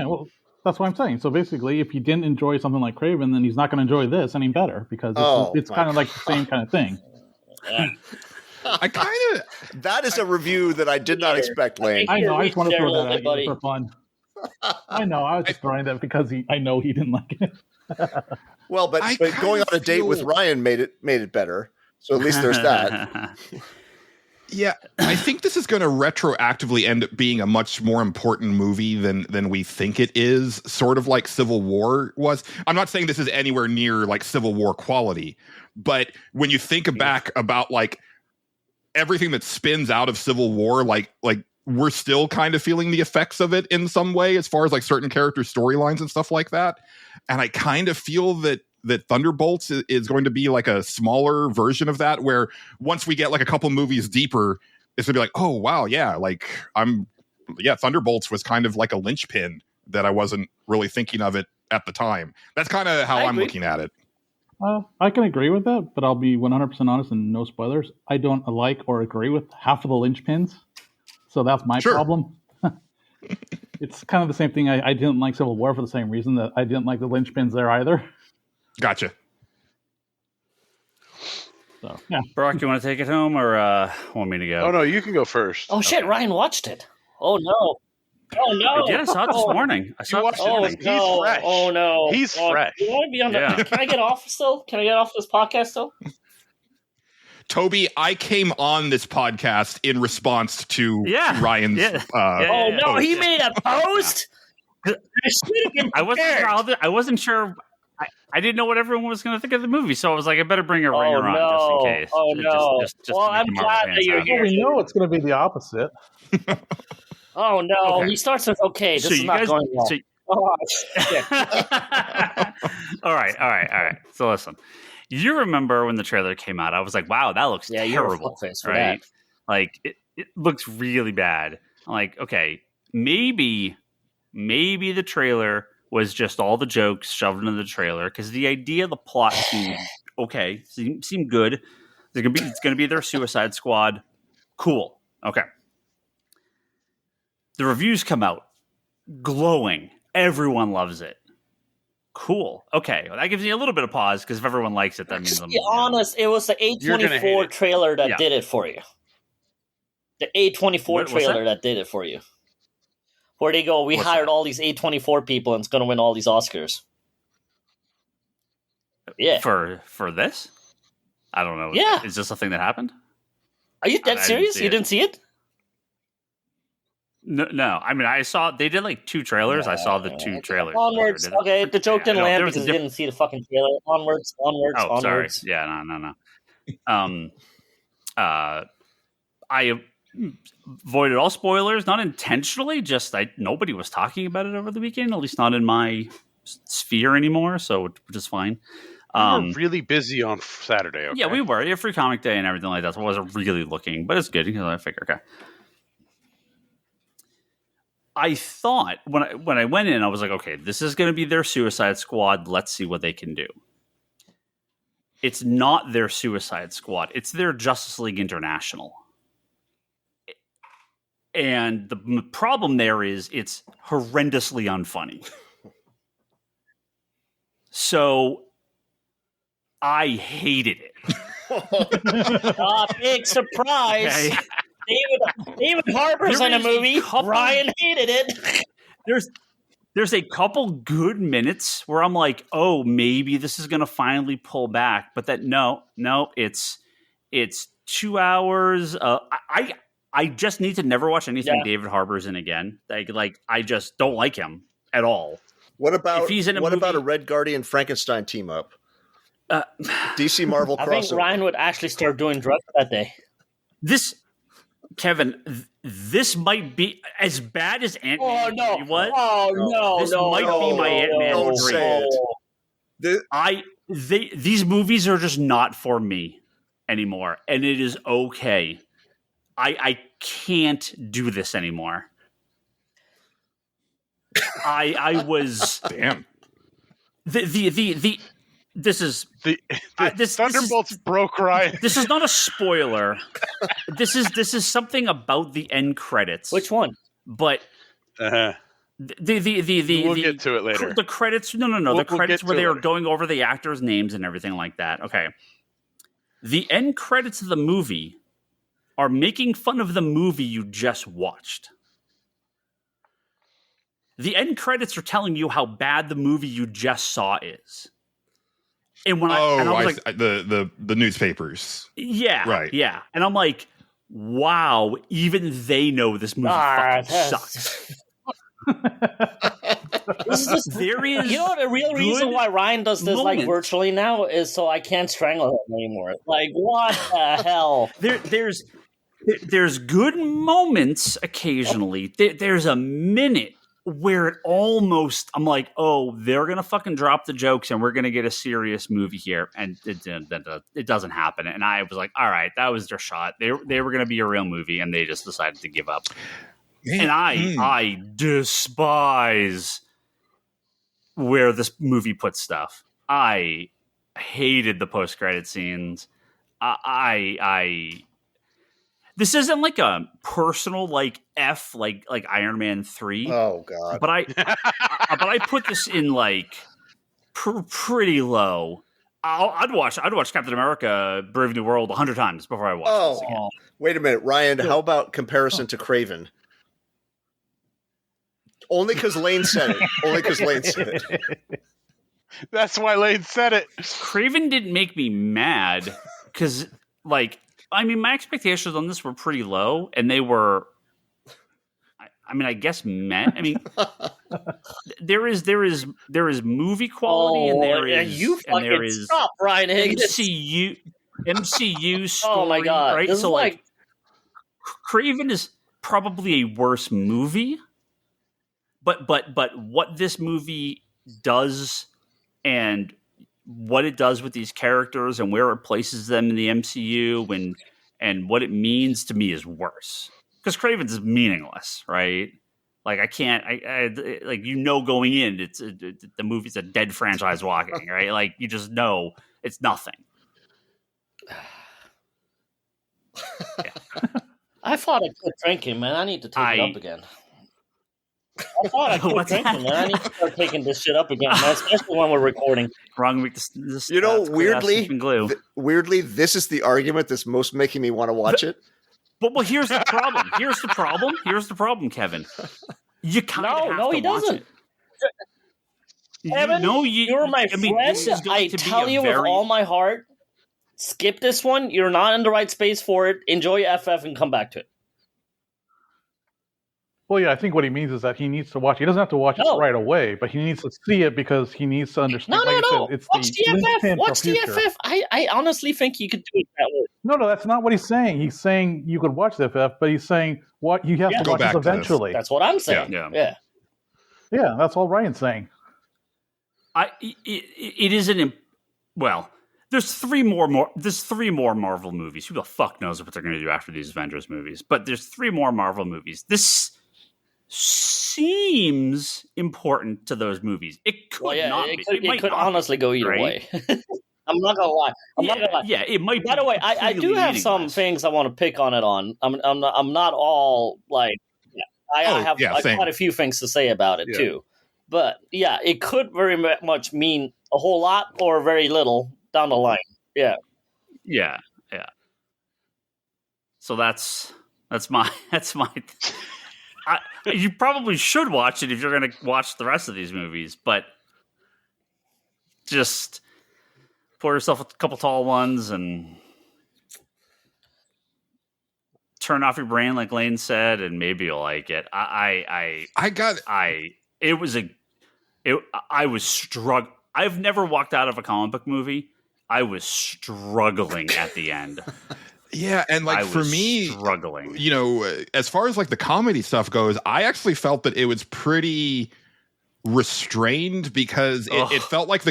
Yeah, well, that's what I'm saying. So basically, if he didn't enjoy something like Craven, then he's not going to enjoy this any better because it's kind of like the same kind of thing. Yeah. I kind of That is a review that I did not expect, Lane. I know. I just want to There a throw little that bit, at you for fun. I know. I was just throwing that because I know he didn't like it. Well, but I going on kinda a date with feel- Ryan made it better. So at least there's that. Yeah, I think this is going to retroactively end up being a much more important movie than we think it is, sort of like Civil War was. I'm not saying this is anywhere near like Civil War quality, but when you think back about like everything that spins out of Civil War, like we're still kind of feeling the effects of it in some way as far as like certain character storylines and stuff like that. And I kind of feel that Thunderbolts is going to be like a smaller version of that, where once we get like a couple movies deeper, it's gonna be like, oh wow, yeah, Thunderbolts was kind of like a linchpin that I wasn't really thinking of it at the time. That's kind of how I'm looking at it. I can agree with that, but I'll be 100% honest and no spoilers. I don't like or agree with half of the linchpins, so that's my problem. It's kind of the same thing. I didn't like Civil War for the same reason that I didn't like the linchpins there either. Gotcha. So yeah, Brock, you want to take it home or want me to go? Oh no, you can go first. Oh shit, Ryan watched it. Oh no. Oh no. Yeah, I saw it this morning. I saw it this watched it? morning. He's no. fresh. Oh no. He's Oh, fresh. You want to be on the? Yeah. Can I get off still? Can I get off this podcast still? Toby, I came on this podcast in response to Ryan's. Oh no, he made a post. I wasn't sure. I didn't know what everyone was going to think of the movie, so I was like, I better bring a ringer on just in case. Oh no! Just well, to make I'm the Marvel glad fans that you're happy. here. we know it's going to be the opposite. Oh no! Okay. He starts with okay. This So is you not guys- going well. so- Oh, shit. all right. So listen, you remember when the trailer came out? I was like, wow, that looks Yeah, you're a terrible, fuckface for right? that. Like it looks really bad. I'm like, okay, maybe the trailer was just all the jokes shoved into the trailer because the idea of the plot seemed okay, seemed good. It's gonna be their Suicide Squad. Cool. Okay. The reviews come out glowing. Everyone loves it. Cool. Okay. Well, that gives me a little bit of pause because if everyone likes it, that means To be honest, it was the You're gonna hate A24 it. trailer that Yeah. did it for you. The A24 What's trailer that? that did it for you. Where they go, we What's hired that? all these A24 people and it's going to win all these Oscars. Yeah. For this? I don't know. Yeah. Is this a thing that happened? Are you I dead didn't serious? see You it. didn't see it? No. I mean, I saw they did like 2 trailers. I saw the 2 trailers. Onwards. Did it? Okay, the joke Yeah, didn't no, land there was a because you didn't see the fucking trailer. Onwards. Oh, Onwards. sorry. Yeah, no. I avoided all spoilers, not intentionally. Just nobody was talking about it over the weekend. At least not in my sphere anymore. So which is fine. We were really busy on Saturday. Okay? Yeah, we were. Yeah, free comic day and everything like that. So I wasn't really looking, but it's good because I figure, okay. I thought when I went in, I was like, okay, this is going to be their Suicide Squad. Let's see what they can do. It's not their Suicide Squad. It's their Justice League International. And the problem there is it's horrendously unfunny. So I hated it. Big surprise. Okay. David Harbour's in a movie. Ryan hated it. There's a couple good minutes where I'm like, oh, maybe this is going to finally pull back. But that no, it's 2 hours. I just need to never watch anything David Harbour's in again. Like I just don't like him at all. What about if he's in a what movie, about a Red Guardian Frankenstein team up? DC Marvel crossover. I think Ryan would actually start doing drugs that day. Kevin, this might be as bad as Ant-Man 3 was. This might be my Ant-Man 3. These movies are just not for me anymore, and it is okay. I can't do this anymore. I was damn. This is this Thunderbolts broke Ryan. This is not a spoiler. This is something about the end credits. Which one? But we'll get to it later. The credits. No. The credits where they were going over the actors' names and everything like that. Okay. The end credits of the movie are making fun of the movie you just watched. The end credits are telling you how bad the movie you just saw is. And when I was like, the newspapers. Yeah. Right. Yeah. And I'm like, wow, even they know this movie fucking sucks. There is, you know, the real reason why Ryan does this like virtually now is so I can't strangle him anymore. Like, what the hell? There's good moments occasionally. There's a minute where it almost, I'm like, oh, they're going to fucking drop the jokes and we're going to get a serious movie here. And it doesn't happen. And I was like, all right, that was their shot. They were going to be a real movie and they just decided to give up. And I despise where this movie puts stuff. I hated the post-credit scenes. This isn't like a personal like F like Iron Man 3. Oh god! But I put this in like pretty low. I'd watch Captain America: Brave New World 100 times before I watch this again. Wait a minute, Ryan. How about comparison to Kraven? Only because Lane said it. That's why Lane said it. Kraven didn't make me mad because like. I mean, my expectations on this were pretty low, and they were. I mean, I guess met. I mean, there is movie quality, and there is stop, Ryan Higgins. MCU story. Oh my god! Right, this so like, Kraven is probably a worse movie, but what this movie does and what it does with these characters and where it places them in the MCU and what it means to me is worse. Because Kraven's is meaningless, right? Like I can't, like going in, the movie's a dead franchise walking, right? Like you just know it's nothing. Yeah. I thought I quit drinking, man. I need to take it up again. I thought I quit drinking, man. I need to start taking this shit up again, man, especially when we're recording. Wrong week. Weirdly, this is the argument that's most making me want to watch it. But well, here's the problem. Here's the problem, Kevin. You kind of have to he doesn't. Watch it. Kevin, you're my friend. I tell you with all my heart, skip this one. You're not in the right space for it. Enjoy FF and come back to it. Well, yeah, I think what he means is that he needs to watch. He doesn't have to watch it right away, but he needs to see it because he needs to understand. No. It's watch the FF. Watch the FF. I honestly think you could do it that way. No, that's not what he's saying. He's saying you could watch the FF, but he's saying what you have to watch this eventually. That's what I'm saying. Yeah, that's all Ryan's saying. It isn't. Well, there's three more Marvel movies. Who the fuck knows what they're going to do after these Avengers movies? But there's 3 more Marvel movies. This seems important to those movies. It could not be. It could honestly go either way. I'm not gonna lie. I'm not gonna lie. Yeah, it might. By the way, I do have some things I want to pick on it on. I'm not all like. I have quite a few things to say about it too. But yeah, it could very much mean a whole lot or very little down the line. Yeah. So that's my. You probably should watch it if you're going to watch the rest of these movies, but just pour yourself a couple tall ones and turn off your brain, like Lane said, and maybe you'll like it. I was struggling. I've never walked out of a comic book movie. I was struggling at the end. Yeah, and like for me, struggling. You know, as far as like the comedy stuff goes, I actually felt that it was pretty restrained because it felt like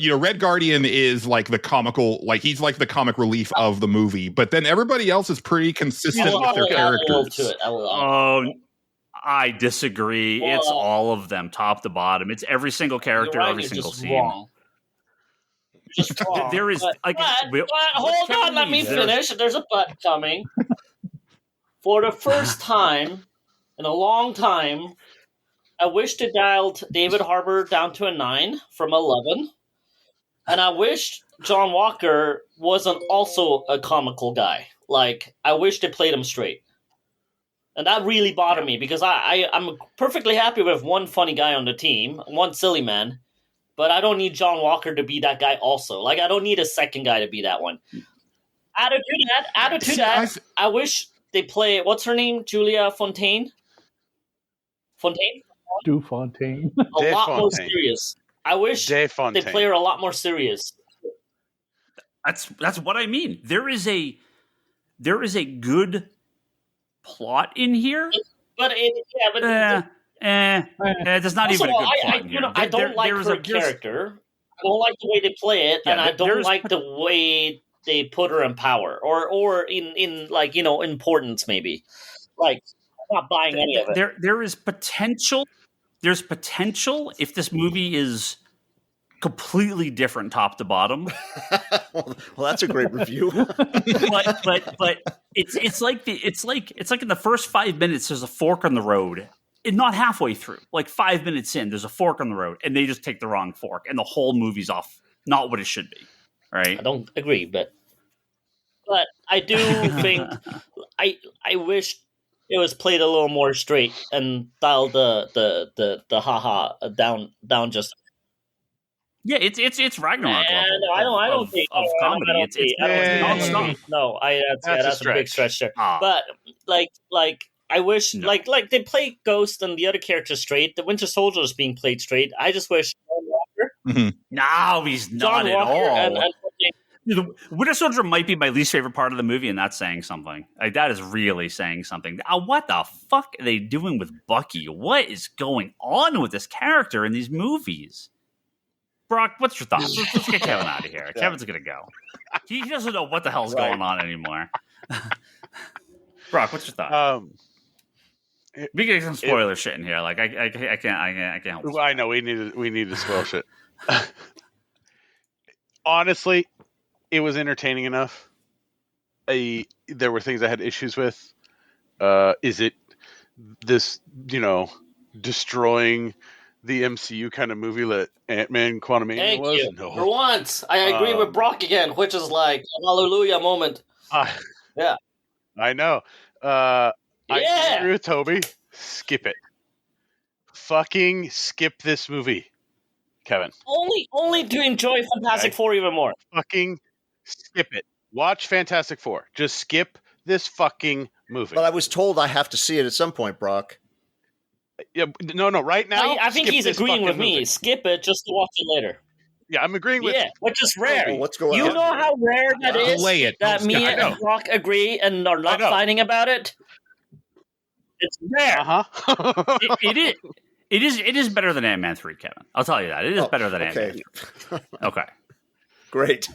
Red Guardian is like the comical, like he's like the comic relief of the movie, but then everybody else is pretty consistent with their characters. I disagree. Well, it's all of them, top to bottom. It's every single character, every single scene. Wrong. Just wrong. There is but hold on, let me finish. There's a but coming. For the first time in a long time, I wish they dialed David Harbour down to a 9 from 11. And I wish John Walker wasn't also a comical guy. Like, I wish they played him straight. And that really bothered me because I'm perfectly happy with one funny guy on the team, one silly man. But I don't need John Walker to be that guy also. Like, I don't need a second guy to be that one. Added to that, I wish they play, what's her name? Julia Fontaine? Du Fontaine. A lot more serious. I wish they play her a lot more serious. That's what I mean. There is a good plot in here. But there's not even a good plot in here. I don't like her character. I don't like the way they play it, and I don't like the way they put her in power or in like, you know, importance maybe. Like, I'm not buying any of it. There is potential. There's potential if this movie is completely different top to bottom. Well, that's a great review. but it's like in the first 5 minutes there's a fork on the road. And not halfway through, like 5 minutes in, there's a fork on the road, and they just take the wrong fork, and the whole movie's off, not what it should be. Right? I don't agree, but I do think I wish it was played a little more straight and dialed the haha down just. Yeah, it's Ragnarok level. I don't think of comedy. That's a big stretch there. But like. I wish, like they play Ghost and the other characters straight. The Winter Soldier is being played straight. I just wish John Walker. Mm-hmm. No, he's not at all. The Winter Soldier might be my least favorite part of the movie, and that's saying something. Like, that is really saying something. What the fuck are they doing with Bucky? What is going on with this character in these movies? Brock, what's your thoughts? Let's get Kevin out of here. Yeah. Kevin's going to go. He doesn't know what the hell's going on anymore. Brock, what's your thoughts? We get some spoiler shit in here. Like I can't help. Well, I know we need to spoil shit. Honestly, it was entertaining enough. There were things I had issues with. Is it this, destroying the MCU kind of movie that Ant-Man Quantumania was? Thank you. No. For once, I agree with Brock again, which is like a hallelujah moment. Yeah. I know. I agree with Toby. Skip it. Fucking skip this movie, Kevin. Only to enjoy Fantastic Four even more. Fucking skip it. Watch Fantastic Four. Just skip this fucking movie. But I was told I have to see it at some point, Brock. Yeah, no. Right now, I think he's agreeing with me. Skip it just to watch it later. Yeah, I'm agreeing with. Yeah, which is rare. Well, what's going on? You know how rare that is. Delay it. That me and Brock agree and are not fighting about it. It's rare. It is better than Ant-Man 3, Kevin. I'll tell you that. It is better than Ant-Man 3. Okay. Great.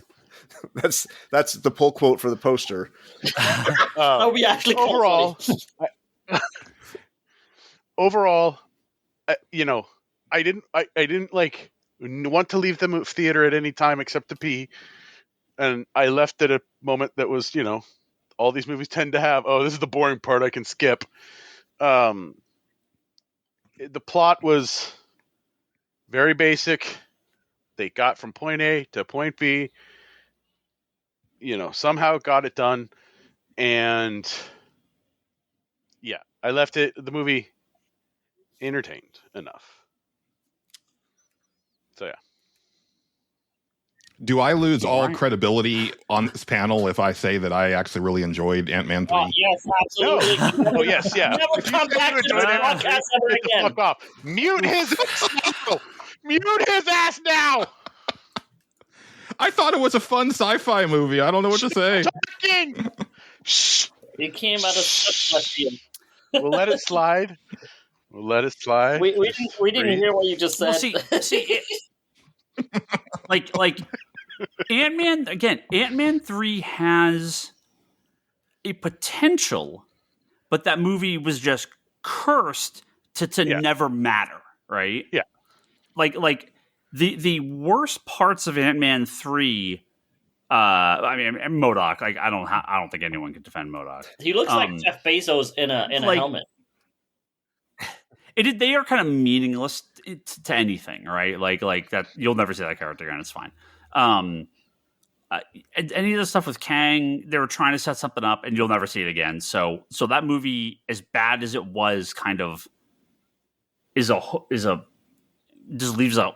That's the pull quote for the poster. We actually overall, I didn't like want to leave the theater at any time except to pee. And I left at a moment that was, all these movies tend to have, oh, this is the boring part I can skip. The plot was very basic. They got from point A to point B, somehow got it done. And yeah, I left the movie entertained enough. So yeah. Do I lose all credibility on this panel if I say that I actually really enjoyed Ant-Man 3? Oh, yes, absolutely. Oh, yes, yeah. Never come back to this podcast ever again. Fuck off. Mute his ass now. Mute his ass now. I thought it was a fun sci-fi movie. I don't know what to say. Shh. It came out of such left field. We'll let it slide. We didn't hear what you just said. Well, like Ant-Man 3 has a potential, but that movie was just cursed to never matter, right? Yeah. Like the worst parts of Ant-Man 3, MODOK, I don't think anyone can defend MODOK. He looks like Jeff Bezos in a helmet. They are kind of meaningless to anything, right? Like that, you'll never see that character again. It's fine. Any of the stuff with Kang, they were trying to set something up, and you'll never see it again. So that movie, as bad as it was, kind of is just leaves a.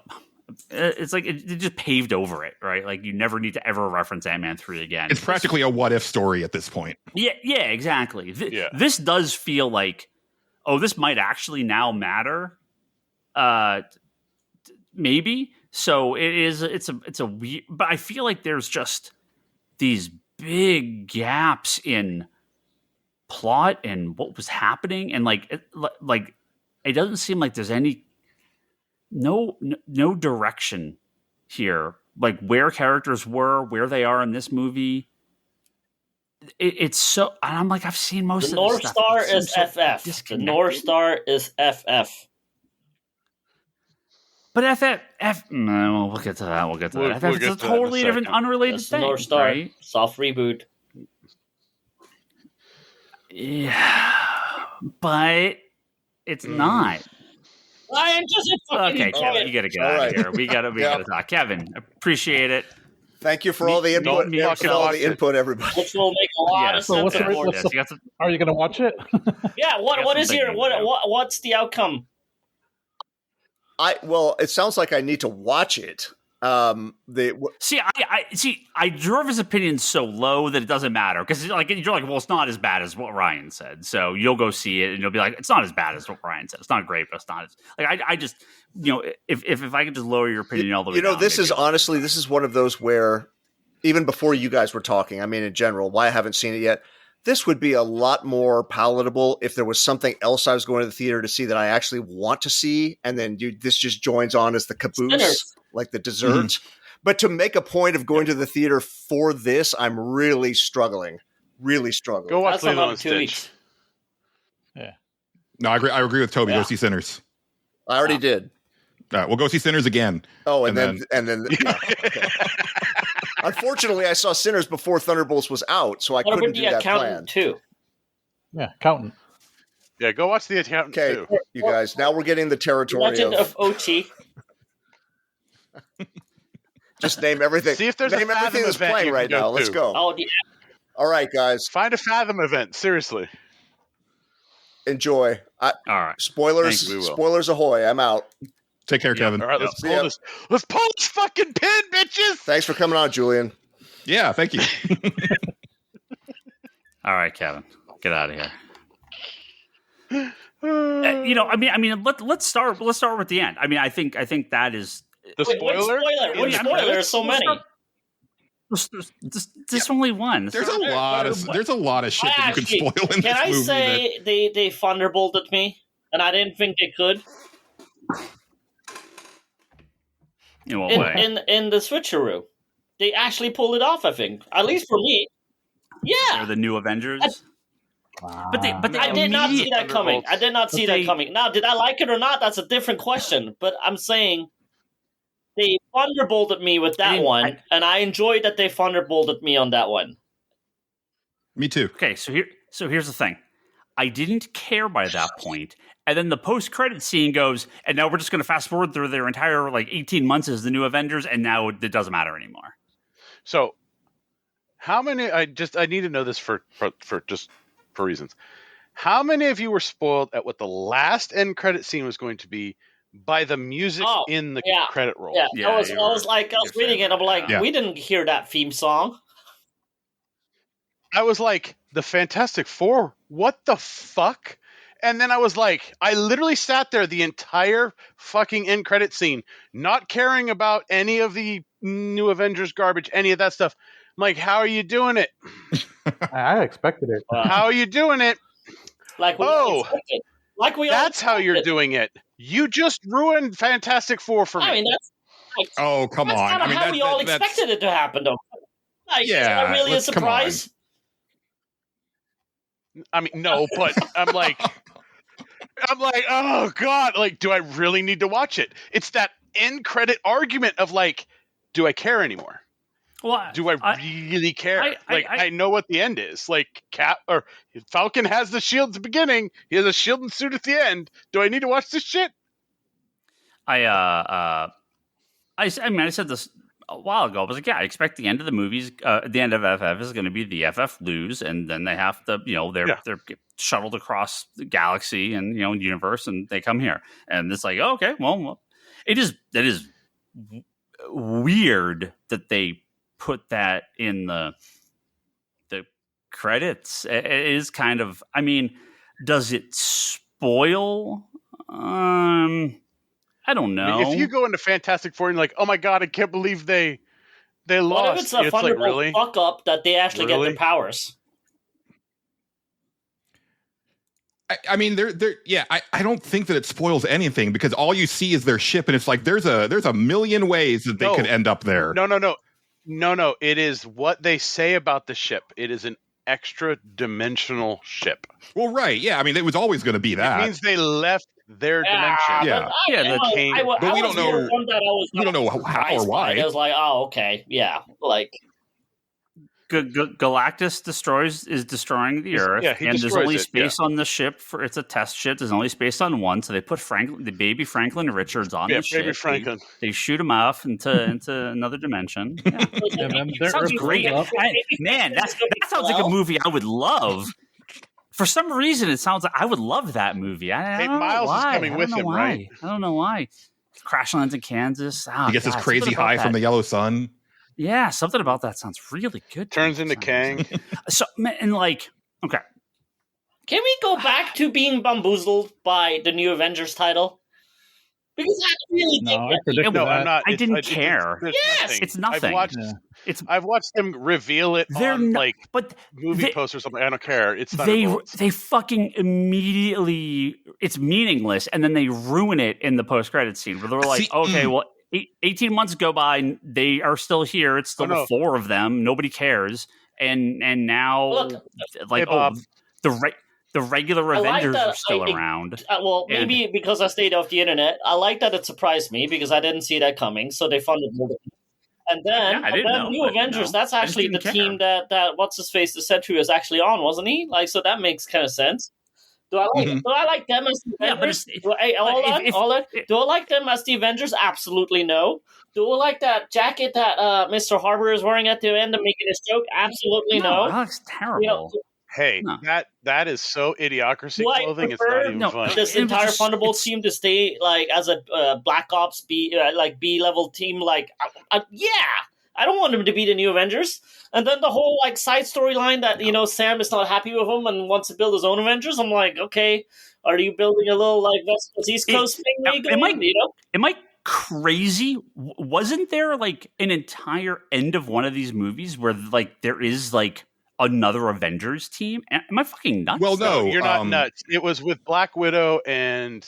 It's like it just paved over it, right? Like you never need to ever reference Ant-Man 3 again. It's practically a what if story at this point. Yeah, exactly. This does feel like, oh, this might actually now matter. Maybe. So it's a weird, but I feel like there's just these big gaps in plot and what was happening, and it doesn't seem like there's no direction here, like where characters were, where they are in this movie. It's so, and I'm like, I've seen most of North this Star stuff. is FF. The North Star is FF. But no, we'll get to that. We'll get to that. FF is a totally different, unrelated thing. North Star, right? soft reboot. Yeah, but it's not. Ryan, just okay, Kevin, you gotta get out of here. We gotta talk. Kevin, appreciate it. Thank you for all the input, everybody. Which will make a lot of sense. Are you going to watch it? Yeah. What's the outcome? It sounds like I need to watch it. I drove his opinion so low that it doesn't matter, because you're like, well, it's not as bad as what Ryan said, so you'll go see it and you'll be like, it's not as bad as what Ryan said. It's not great, but it's not as I just if I could just lower your opinion all the way down, this is one of those where even before you guys were talking, I mean, in general, why I haven't seen it yet. This would be a lot more palatable if there was something else I was going to the theater to see that I actually want to see, and then this just joins on as the caboose, like the dessert. Mm-hmm. But to make a point of going to the theater for this, I'm really struggling. Go watch Lilo and Stitch. Yeah. No, I agree with Toby. Yeah. Go see Sinners. I already did. We'll go see Sinners again. Oh, and then yeah, okay. Unfortunately, I saw Sinners before Thunderbolts was out, so I couldn't do that plan. Too. Yeah, Accountant. Yeah, go watch The Accountant too. Okay, you guys. Now we're getting the territory Legend of OT. Just name everything. See if there's name everything that's playing right now. Let's go. All right, guys. Find a Fathom event. Seriously. Enjoy. All right. Spoilers. Spoilers ahoy. I'm out. Take care, Kevin. All right, let's pull this fucking pin, bitches. Thanks for coming on, Julian. Yeah, thank you. All right, Kevin, get out of here. Let's start with the end. I mean, I think that is the spoiler. What spoiler? There's so many. There's only one. There's a lot of shit that you can spoil in this movie. Can I say they Thunderbolted me, and I didn't think they could. In what way? In the switcheroo, they actually pulled it off. I think, at least for me. Yeah, they're the new Avengers. But I did not see that coming. Now, did I like it or not? That's a different question. But I'm saying they thunderbolted me with that one, and I enjoyed that they thunderbolted me on that one. Me too. Okay, so here's the thing. I didn't care by that point, and then the post-credit scene goes, and now we're just going to fast forward through their entire 18 months as the new Avengers, and now it doesn't matter anymore. So, how many? I need to know this for reasons. How many of you were spoiled at what the last end credit scene was going to be by the music in the credit roll? Yeah, I was reading it. I'm like, we didn't hear that theme song. I was like, the Fantastic Four, what the fuck? And then I was like, I literally sat there the entire fucking end credit scene, not caring about any of the new Avengers garbage, any of that stuff. I'm like, how are you doing it? I expected it. How are you doing it? That's how you're doing it. You just ruined Fantastic Four for me. I mean, that's come on. Kind of how we all expected it to happen, though. Is that really a surprise? I mean, no, but I'm like, oh God, do I really need to watch it? It's that end credit argument of do I care anymore? Well, do I really care? I know what the end is. Cap or Falcon has the shield at the beginning. He has a shield and suit at the end. Do I need to watch this shit? I said this a while ago. I was like, I expect the end of the movies, the end of FF is going to be the FF lose, and then they have to, they're shuttled across the galaxy and universe, and they come here, and it's like, okay, well, it is weird that they put that in the credits. It is kind of, I mean, does it spoil? I don't know. I mean, if you go into Fantastic Four and oh my God, I can't believe they lost. What if it's a Thunderbolt fuck up that they actually get their powers? I mean, I don't think that it spoils anything because all you see is their ship, and it's like there's a million ways that they could end up there. No. It is what they say about the ship. It is an extra dimensional ship. Well, right, yeah. I mean, it was always going to be that. It means they left their dimension. Yeah, but we don't know. We don't know how or why. I was like, oh, okay, yeah, Galactus is destroying the Earth, and there's only space on the ship it's a test ship. There's only space on one, so they put the baby Franklin Richards on the ship. Baby Franklin. They shoot him off into another dimension. Yeah. Sounds great, man. That sounds like a movie I would love. For some reason, it sounds like I would love that movie. I don't know Miles why. is coming with him, right? I don't know why. Crash lands in Kansas. He gets this crazy high from the yellow sun. Yeah, something about that sounds really good. Turns into Kang. So, and okay. Can we go back to being bamboozled by the new Avengers title? Because I really think I'm not. I didn't care. Yes, it's nothing. I've watched them reveal it on movie posts or something. I don't care. It's they fucking immediately. It's meaningless, and then they ruin it in the post-credit scene where they're like, okay, well. 18 months go by, they are still here. It's still the four of them. Nobody cares. And now, the regular Avengers are still around. Maybe because I stayed off the internet. I like that it surprised me because I didn't see that coming. So they funded it. And then, New Avengers, that's actually the team that What's-His-Face, the Sentry, is actually on, wasn't he? So that makes kind of sense. Do I like them as the Avengers? Do I like them as the Avengers? Absolutely no. Do I like that jacket that Mr. Harbour is wearing at the end and making his joke? Absolutely no. That's terrible. Hey, that is so idiocracy clothing. It's not even funny. This entire Thunderbolts team to stay as a Black Ops B level team. I don't want them to be the new Avengers. And then the whole side storyline that Sam is not happy with him and wants to build his own Avengers. I'm like, okay, are you building a little West East Coast thing? Am I crazy? Wasn't there an entire end of one of these movies where there is another Avengers team? Am I fucking nuts? Well, no, you're not nuts. It was with Black Widow and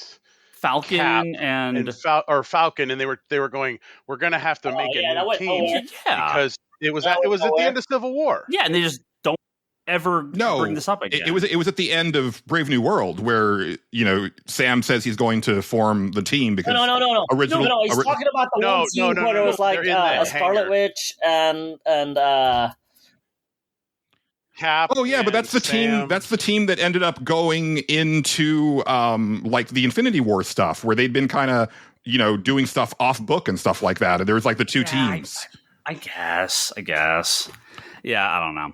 Falcon Cap and Falcon, and they were going, we're going to have to make a new team because it was at the end of Civil War. Yeah, and they just don't. ever bring this up again. It was at the end of Brave New World where Sam says he's going to form the team because no. He's talking about the one scene where it was like a Scarlet Witch and Cap. Oh yeah, but that's the team. That's the team that ended up going into like the Infinity War stuff, where they'd been kind of doing stuff off book and stuff like that. And there was like the two teams. I guess. Yeah, I don't know.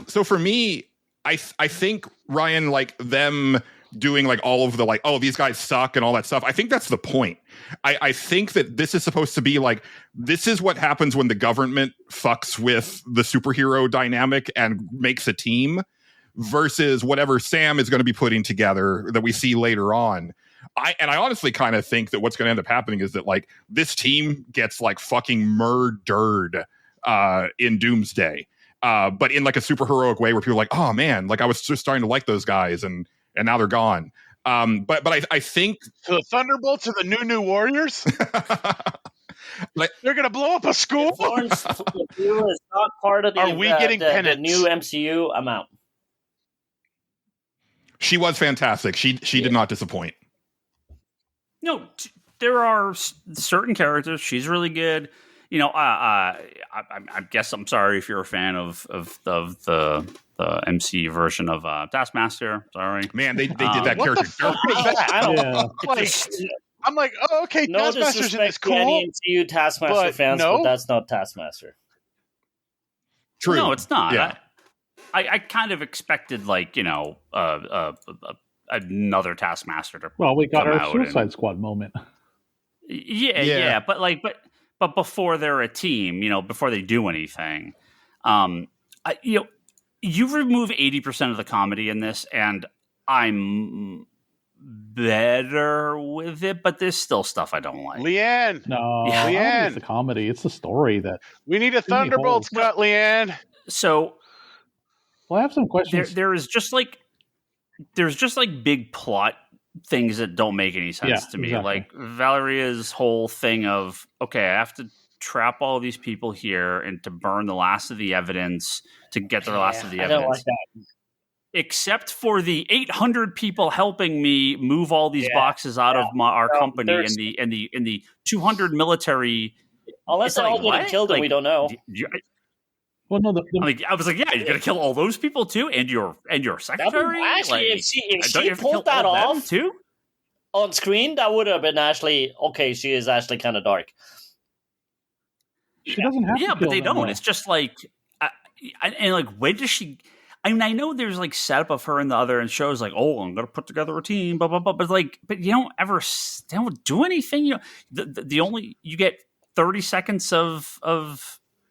So for me, I think Ryan, like them doing like all of the like, oh, these guys suck and all that stuff. I think that's the point. I think that this is supposed to be like, this is what happens when the government fucks with the superhero dynamic and makes a team versus whatever Sam is going to be putting together that we see later on. I honestly kind of think that what's going to end up happening is that like this team gets like fucking murdered in Doomsday. But in like a super heroic way where people are like, oh man, like I was just starting to like those guys and now they're gone. But I think the Thunderbolts are the new Warriors. Like, they're gonna blow up a school. If Florence Pugh is not part of the, are we getting the new MCU? I'm out. She was fantastic. She did not disappoint. No, there are certain characters. She's really good. I guess I'm sorry if you're a fan of the MC version of Taskmaster. Sorry, man, they did that character dirty. I'm like, oh, okay, no Taskmaster's in this cool. Any MCU Taskmaster fans, but that's not Taskmaster. True. No, it's not. Yeah. I kind of expected like another Taskmaster to. Well, we got our Suicide Squad moment. Yeah, but before they're a team, before they do anything, you remove 80% of the comedy in this, and I'm better with it, but there's still stuff I don't like. Leanne, no, yeah. Leanne, it's the comedy. It's the story that we need a Thunderbolts cut, Leanne. So, well, I have some questions. There's just like big plot things that don't make any sense to me. Exactly. Like Valeria's whole thing of, okay, I have to trap all these people here and to burn the last of the evidence to get the last of the evidence. I don't like that. Except for the 800 people helping me move all these boxes out of our company and the 200 military. Unless they're all getting killed and we don't know. Well, no, I was like, yeah, you're gonna kill all those people too, and your secretary. Actually, if she pulled that off too on screen, that would have been actually okay. She is actually kind of dark. She doesn't have. Yeah, but they don't. It's just like, and like, when does she? I mean, I know there's like setup of her and the other and shows like, oh, I'm gonna put together a team, blah blah blah. But you don't do anything. The only you get 30 seconds of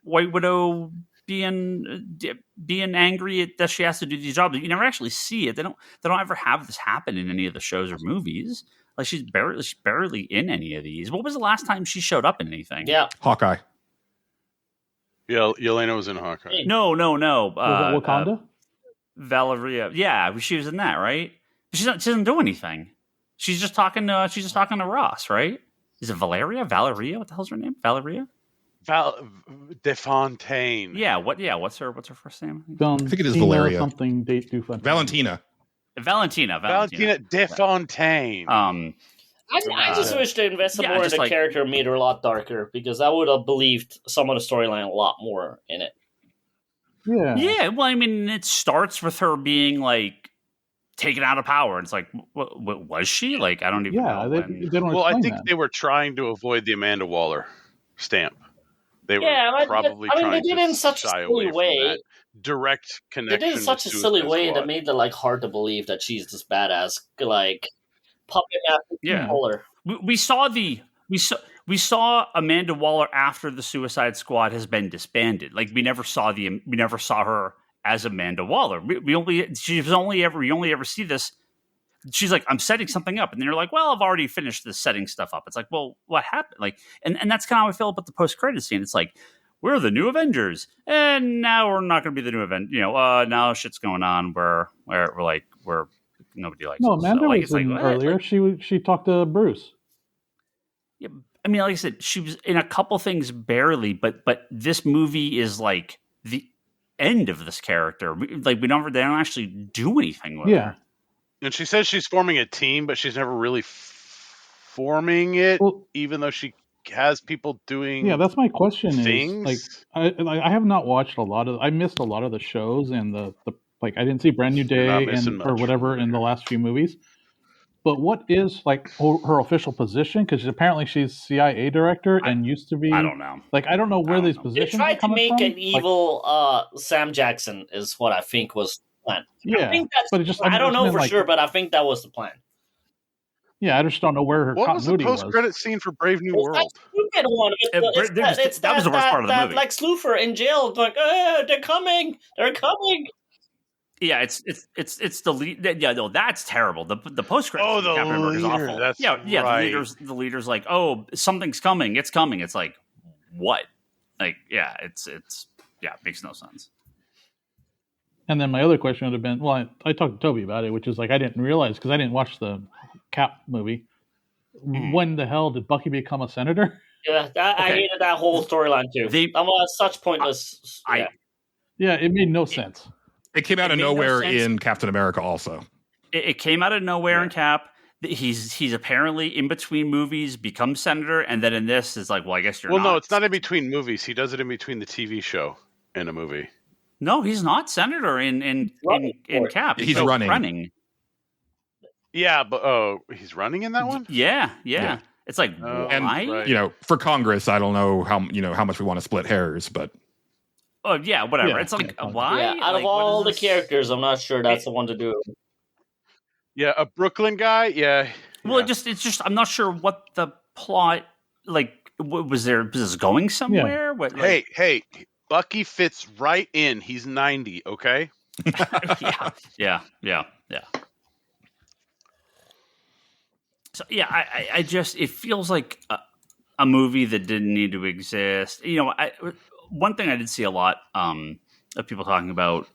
White Widow being angry that she has to do these jobs. You never actually see it. They don't ever have this happen in any of the shows or movies. Like she's barely in any of these. What was the last time she showed up in anything? Yeah, Hawkeye. Yeah, Yelena was in Hawkeye. No. Was it Wakanda? Valeria. Yeah, she was in that, right? She doesn't do anything. She's just talking to Ross, right? Is it Valeria? What the hell's her name? Valeria? DeFontaine. Yeah. What's her first name? I think it is Valeria. Something. Valentina DeFontaine. I just wish they invested more in the character and made her a lot darker, because I would have believed some of the storyline a lot more in it. Yeah. Yeah. Well, I mean, it starts with her being like taken out of power. It's like, what was she? Like, I don't even know. They don't I think they were trying to avoid the Amanda Waller stamp. They were probably trying they did it in such a shy silly away way. from that direct connection. They did it in such a silly way that made it like hard to believe that she's this badass like puppet master controller. We saw Amanda Waller after the Suicide Squad has been disbanded. Like we never saw her as Amanda Waller. We only ever see this. She's like, I'm setting something up, and then you're like, well, I've already finished this setting stuff up. It's like, well, what happened? Like, and that's kind of how I feel about the post-credit scene. It's like, we're the new Avengers, and now we're not going to be the new Avengers. Now shit's going on where nobody likes. No, us. Amanda so, was in earlier. She talked to Bruce. Yeah, I mean, like I said, she was in a couple things barely, but this movie is like end of this character. They don't actually do anything with her. And she says she's forming a team, but she's never really forming it, even though she has people doing. Yeah, that's my question. Things. Is I have not watched a lot of. I missed a lot of the shows and the I didn't see Brand New Day or whatever in the last few movies. But what is her official position? Because apparently she's CIA director and used to be. I don't know. I don't know where these positions are coming from. They tried to make an evil Sam Jackson is what I think was the plan. Yeah, I don't know for sure, but I think that was the plan. Yeah, I just don't know where her continuity was. What was the post-credit scene for Brave New World? That one. That was the worst part of the movie. Like Sloofer in jail, going, they're coming. Yeah, it's the lead. Yeah, no, that's terrible. The post credits. Oh, the Captain America's leader. awful. That's right. The leader's like, oh, something's coming. It's coming. It's like, what? It makes no sense. And then my other question would have been, well, I talked to Toby about it, which is I didn't realize because I didn't watch the Cap movie. When the hell did Bucky become a senator? Yeah, I hated that whole storyline too. That was such pointless. Yeah, it made no sense. It came out of nowhere in Captain America also. It came out of nowhere in Cap. He's apparently in between movies, becomes senator, and then in this is like, well, I guess you're not. Well, no, it's not in between movies. He does it in between the TV show and a movie. No, he's not senator in Cap. He's running. Yeah, but he's running in that one? Yeah. It's like, why? And, for Congress, I don't know how much we want to split hairs, but... Oh, yeah, whatever. Yeah, it's like, why? Yeah, out of all the characters, I'm not sure that's the one to do it. Yeah, a Brooklyn guy? Yeah. Well, it's just, I'm not sure what the plot, was this going somewhere? Yeah. Hey, Bucky fits right in. He's 90, okay? Yeah. So, yeah, I just, it feels like a movie that didn't need to exist. One thing I did see a lot of people talking about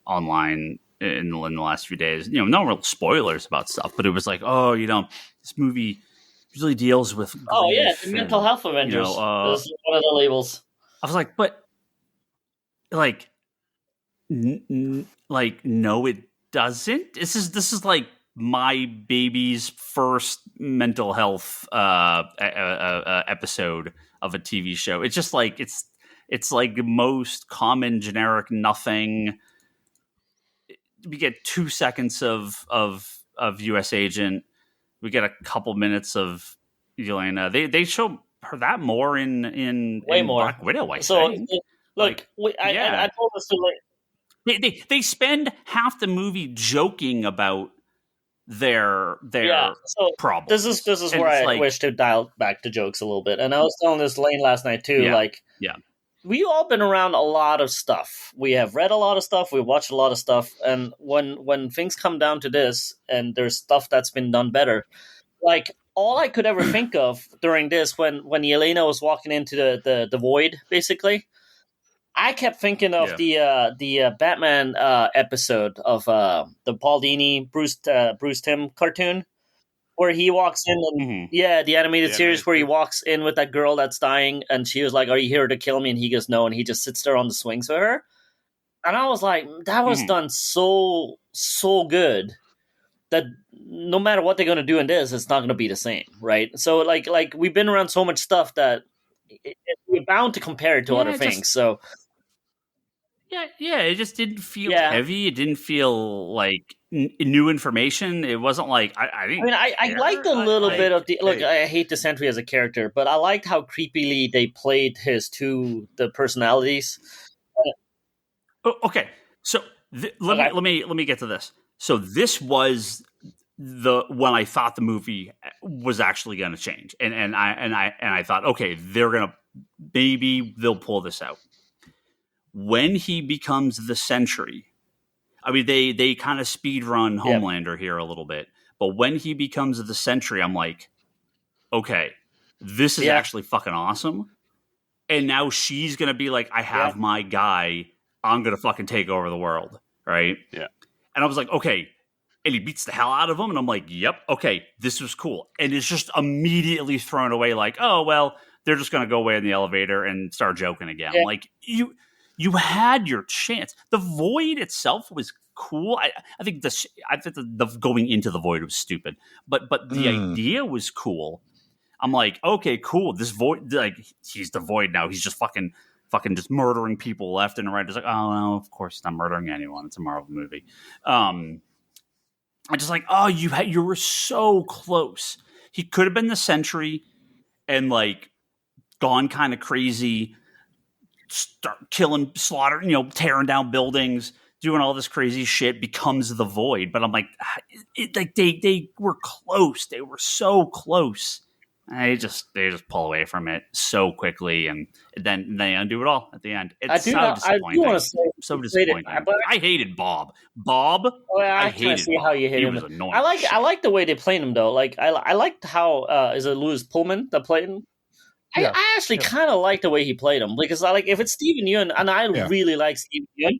online in the last few days, no real spoilers about stuff, but it was like, this movie really deals with grief. Oh, yeah, the mental health Avengers. This is one of the labels. I was like, but, no, it doesn't. This is like my baby's first mental health episode of a TV show. It's just like it's like the most common generic nothing. We get 2 seconds of US Agent. We get a couple minutes of Yelena. They show her that more in Black Widow. I think. Look, I told us to they spend half the movie joking about their problems. This is where I wish to dial back to jokes a little bit. And I was telling this Lane last night too. We all been around a lot of stuff. We have read a lot of stuff. We watched a lot of stuff. And when things come down to this, and there's stuff that's been done better, all I could ever think of during this, when Yelena was walking into the void, basically, I kept thinking of the Batman episode of the Paul Dini Bruce Timm cartoon, where he walks in and the animated series where he walks in with that girl that's dying, and she was like, "Are you here to kill me?" And he goes, "No," and he just sits there on the swings with her. And I was like, that was done so good that no matter what they're going to do in this, it's not going to be the same, right? So like we've been around so much stuff that we're bound to compare it to other things. So. Yeah, it just didn't feel heavy. It didn't feel like new information. It wasn't like I liked a little bit of the look. I hate the Sentry as a character, but I liked how creepily they played the personalities. Okay, so let me get to this. So this was when I thought the movie was actually going to change, and I thought, okay, maybe they'll pull this out. When he becomes the Sentry, I mean, they kind of speed run Homelander here a little bit, but when he becomes the Sentry, I'm like, okay, this is actually fucking awesome. And now she's going to be like, I have my guy. I'm going to fucking take over the world. Right. Yeah. And I was like, okay. And he beats the hell out of him. And I'm like, yep. Okay. This was cool. And it's just immediately thrown away. Like, oh, well, they're just going to go away in the elevator and start joking again. Yeah. Like you had your chance. The Void itself was cool. I think the going into the Void was stupid, but the idea was cool. I'm like, okay, cool. This Void, like, he's the Void now. He's just fucking just murdering people left and right. It's like, oh no, of course he's not murdering anyone. It's a Marvel movie. I'm just like, oh, you were so close. He could have been the Sentry and like gone kind of crazy, start killing, slaughtering, tearing down buildings, doing all this crazy shit, becomes the Void. But I'm like, they were close. They were so close. They just pull away from it so quickly, and then they undo it all at the end. It's disappointing. I do want to say, so disappointing. I hated Bob. I hated see Bob. how you hate him. Was annoying. I like the way they played him though. Like I liked how is it Louis Pullman that played him? Yeah. I actually kind of like the way he played him because I like if it's Steven Yeun, and I really like Steven Yeun.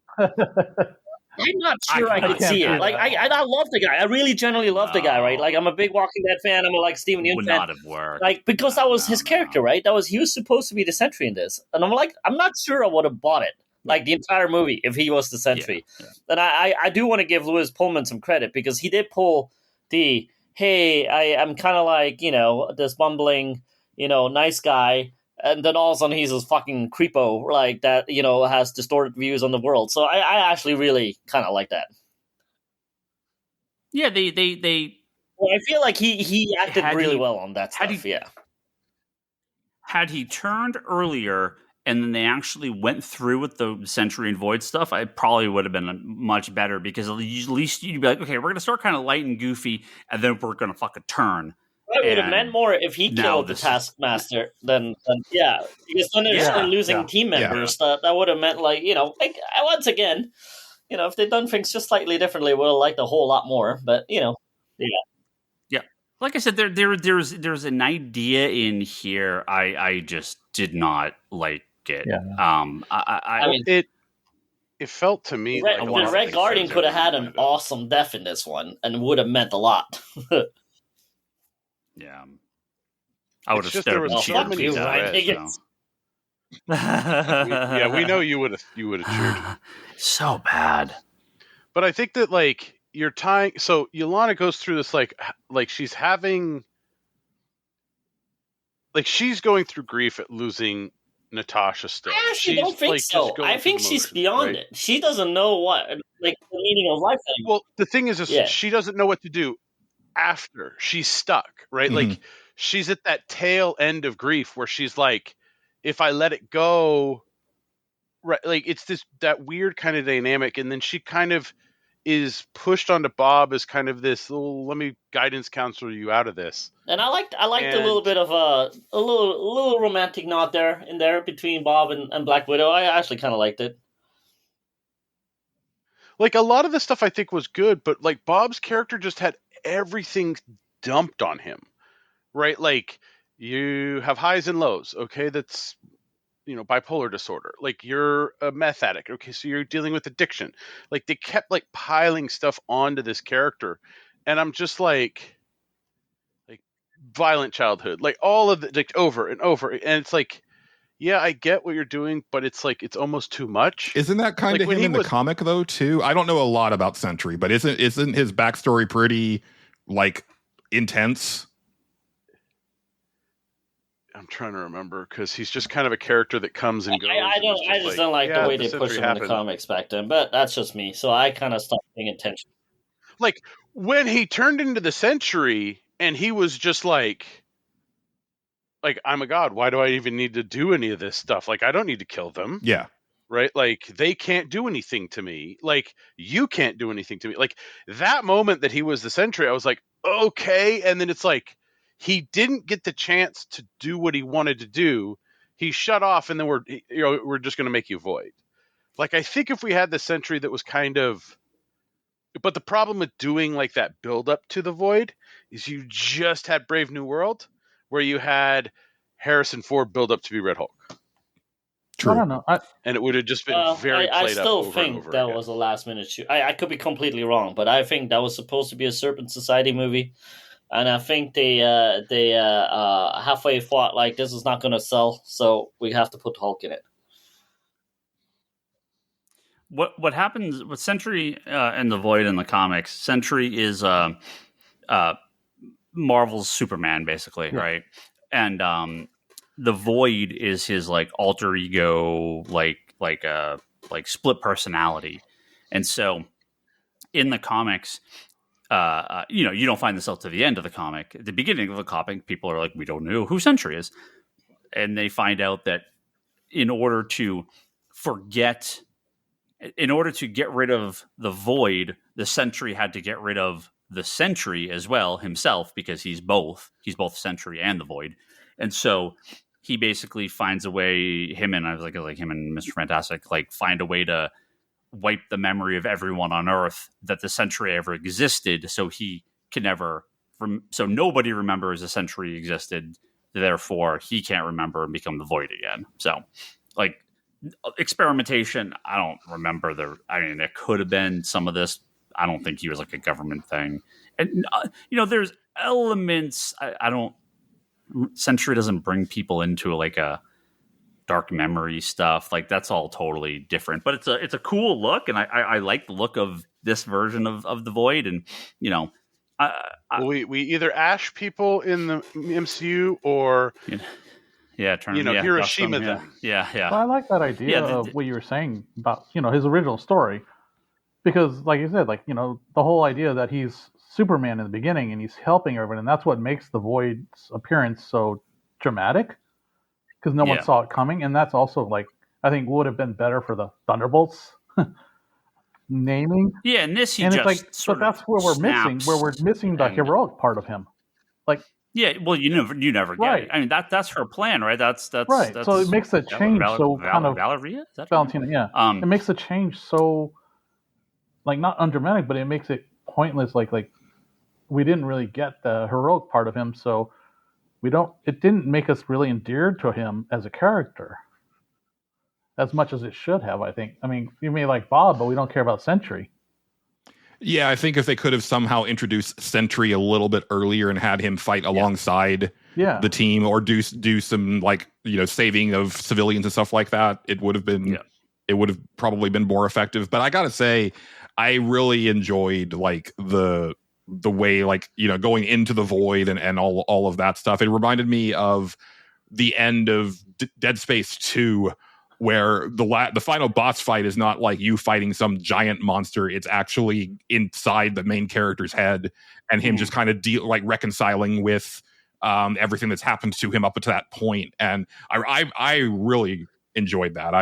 I'm not sure I could see it. Like I love the guy. I really generally love the guy, right? Like I'm a big Walking Dead fan. I'm a like Steven Yeun fan. Would not have worked. Like because that was his character, right? He was supposed to be the Sentry in this, and I'm like, I'm not sure I would have bought it like the entire movie if he was the Sentry. Yeah. And I do want to give Louis Pullman some credit because he did pull the I'm kind of like this bumbling nice guy. And then all of a sudden he's this fucking creepo like that, has distorted views on the world. So I actually really kind of like that. Yeah, they. Well, I feel like he acted really well on that stuff. Had he turned earlier, and then they actually went through with the Sentry and Void stuff, I probably would have been much better because at least you'd be like, okay, we're gonna start kind of light and goofy, and then we're gonna fucking turn. It would have meant more if he killed the Taskmaster than because then they're still losing team members. That would have meant once again, if they'd done things just slightly differently, would have liked a whole lot more. But yeah. Like I said, there's an idea in here. I just did not like it. Yeah. I mean, it felt to me like the Red Guardian could have had an awesome death in this one and would have meant a lot. Yeah, I would have stood up and cheered. Ryan Higgins. Yeah, we know you would have cheered. So bad. But I think that you're tying. So Yolanda goes through this like she's having she's going through grief at losing Natasha still. I actually don't think so. I think she's beyond it. She doesn't know what the meaning of life anymore. Well, the thing is she doesn't know what to do after she's stuck, right? Mm-hmm. Like she's at that tail end of grief where she's like, if I let it go, right? Like it's that weird kind of dynamic, and then she kind of is pushed onto Bob as kind of this, let me guidance counselor you out of this. And I liked a little bit of a little romantic nod in there between Bob and Black Widow. I actually kind of liked it. Like a lot of the stuff I think was good, but like Bob's character just had everything dumped on him, right? Like you have highs and lows. Okay. That's, bipolar disorder. Like you're a meth addict. Okay. So you're dealing with addiction. Like they kept piling stuff onto this character. And I'm just like violent childhood, like all of it, over and over. And it's like, yeah, I get what you're doing, but it's it's almost too much. Isn't that kind of him in the comic though too? I don't know a lot about Sentry, but isn't his backstory pretty intense? I'm trying to remember because he's just kind of a character that comes and goes. I just don't like the way they push him in the comics back then, but that's just me. So I kind of stopped paying attention. Like when he turned into the Sentry and he was just like I'm a god. Why do I even need to do any of this stuff? I don't need to kill them. Yeah. Right? They can't do anything to me. You can't do anything to me. That moment that he was the Sentry, I was like, okay. And then it's he didn't get the chance to do what he wanted to do. He shut off, and then we're just going to make you Void. I think if we had the Sentry that was kind of, but the problem with doing that build up to the Void is you just had Brave New World, where you had Harrison Ford build up to be Red Hulk. True. I don't know. And it would have just been very played up. I still think that was a last minute shoot. I could be completely wrong, but I think that was supposed to be a Serpent Society movie. And I think they halfway thought this is not going to sell, so we have to put Hulk in it. what happens with Sentry and the Void in the comics? Sentry is Marvel's Superman, basically, right? And the Void is his like alter ego, like split personality. And so in the comics, you don't find this out to the end of the comic. At the beginning of the comic, people are like, we don't know who Sentry is, and they find out that in order to get rid of the Void, the Sentry had to get rid of the Sentry as well himself, because he's both Sentry and the Void. And so he basically finds a way, him and Mr. Fantastic, like find a way to wipe the memory of everyone on Earth that the Sentry ever existed, so he can never so nobody remembers the Sentry existed, therefore he can't remember and become the Void again. So like experimentation, I don't remember there could have been some of this. I don't think he was like a government thing. And there's elements Sentry doesn't bring people into like a dark memory stuff. Like that's all totally different, but it's a cool look, and I like the look of this version of the Void. And we either ash people in the MCU or Hiroshima them. Yeah. Well, I like that idea of what you were saying about his original story, because like you said, like the whole idea that he's Superman in the beginning and he's helping everyone, and that's what makes the Void's appearance so dramatic, because no one saw it coming. And that's also like I think would have been better for the Thunderbolts naming. Yeah, and this but that's where we're missing the heroic part of him. Like well, you never get it. I mean that's her plan, right? That's right. So it makes a change Valeria? Is that Valentina, yeah. It makes a change so like not undramatic, but it makes it pointless. Like we didn't really get the heroic part of him, so it didn't make us really endeared to him as a character as much as it should have, I think. I mean, you may like Bob, but we don't care about Sentry. Yeah, I think if they could have somehow introduced Sentry a little bit earlier and had him fight alongside the team, or do some like saving of civilians and stuff like that, it would have probably been more effective. But I gotta say, I really enjoyed like the way going into the Void and all of that stuff. It reminded me of the end of Dead Space 2, where the final boss fight is not like you fighting some giant monster. It's actually inside the main character's head, and him just kind of reconciling with everything that's happened to him up to that point. And I really enjoyed that.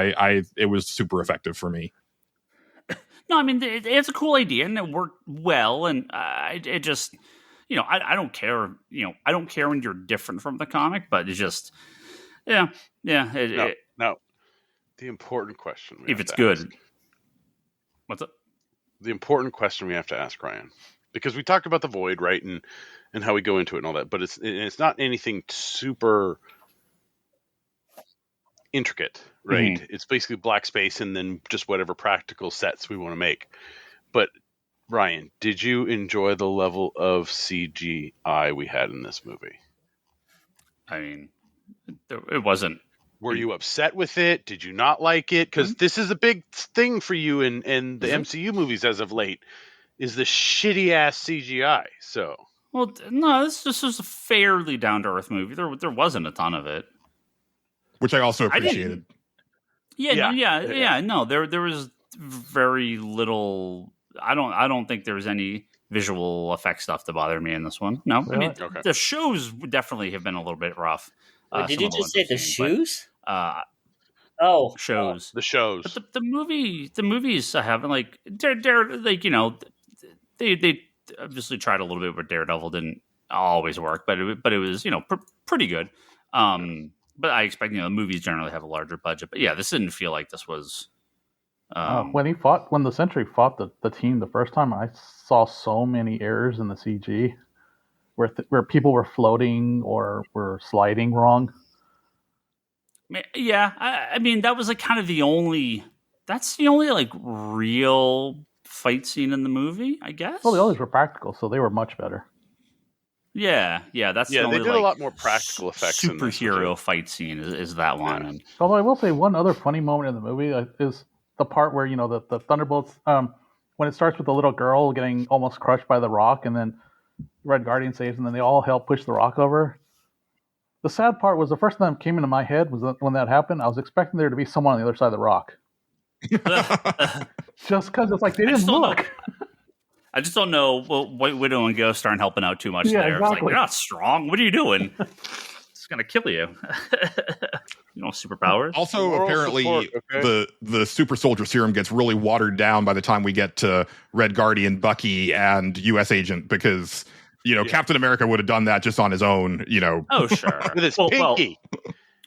It was super effective for me. No, I mean it's a cool idea and it worked well, and it just I don't care. I don't care when you're different from the comic, but it's just no. The important question: if it's good, what's up? The important question we have to ask, Ryan, because we talked about the Void, right, and how we go into it and all that, but it's not anything super intricate, right? Mm-hmm. It's basically black space and then just whatever practical sets we want to make. But Ryan, did you enjoy the level of CGI we had in this movie? I mean, it wasn't. Were you upset with it? Did you not like it? Because this is a big thing for you in the MCU movies as of late, is the shitty ass CGI. So, well, no, this was a fairly down to earth movie. There wasn't a ton of it, which I also appreciated. No, there was very little. I don't think there was any visual effect stuff to bother me in this one. No, really? I mean the shows definitely have been a little bit rough. Wait, did you just say the shoes? Shows. The shows. But the movies haven't like they're like they obviously tried a little bit, but Daredevil didn't always work, but it was pretty good. But I expect the movies generally have a larger budget. But yeah, this didn't feel like this was. When the Sentry fought the team the first time, I saw so many errors in the CG where people were floating or were sliding wrong. Yeah, I mean that was like kind of the only like real fight scene in the movie, I guess. Well, the others were practical, so they were much better. Yeah, that's the only, they did a lot more practical effects. Superhero fight scene is that one. Although I will say one other funny moment in the movie is the part where the Thunderbolts when it starts with the little girl getting almost crushed by the rock, and then Red Guardian saves, and then they all help push the rock over. The sad part was the first thing that came into my head was that when that happened, I was expecting there to be someone on the other side of the rock. Just because it's like they didn't look. I just don't know. Well, White Widow and Ghost aren't helping out too much there. Exactly. It's like, you're not strong. What are you doing? It's going to kill you. Superpowers. Also, Moral apparently, support, okay. the super soldier serum gets really watered down by the time we get to Red Guardian, Bucky, and U.S. Agent, because Captain America would have done that just on his own. Oh, sure. With his pinky.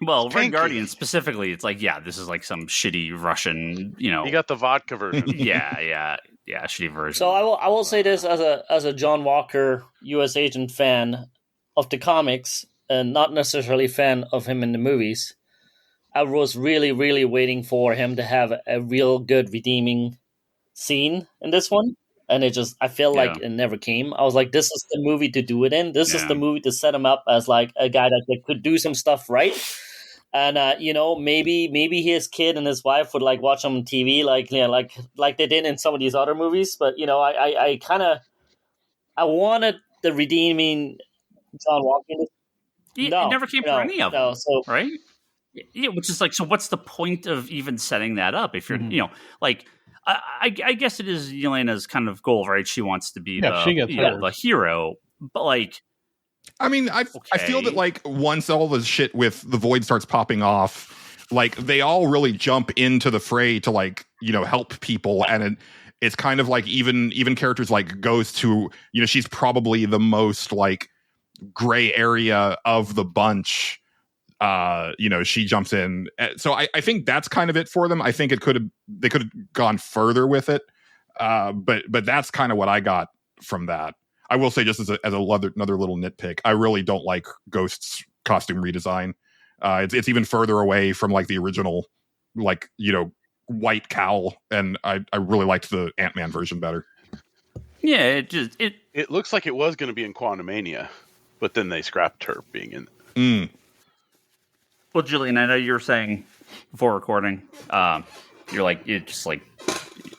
Well, It's Red pinky. Guardian specifically, it's like, this is like some shitty Russian, He got the vodka version. yeah, shitty version. So I will say this as a John Walker U.S. Agent fan of the comics, and not necessarily fan of him in the movies. I was really, really waiting for him to have a real good redeeming scene in this one. And I feel like it never came. I was like, this is the movie to do it in. This is the movie to set him up as like a guy that could do some stuff right. And maybe his kid and his wife would like watch him on TV, like they did in some of these other movies. But I wanted the redeeming John Walker. It never came for any of them, so, right? Yeah, which is like, so what's the point of even setting that up? If you're, I guess it is Yelena's kind of goal, right? She wants to be the hero, but like, I mean, I feel that like once all the shit with the Void starts popping off, like they all really jump into the fray to like help people, and it's kind of like even characters like Ghost, who she's probably the most like gray area of the bunch. She jumps in, so I think that's kind of it for them. I think they could have gone further with it, but that's kind of what I got from that. I will say, just as another little nitpick, I really don't like Ghost's costume redesign. It's even further away from like the original, like white cowl, and I really liked the Ant-Man version better. Yeah, it looks like it was going to be in Quantumania, but then they scrapped her being in. Well, Julian, I know you were saying before recording, you're like, it just like,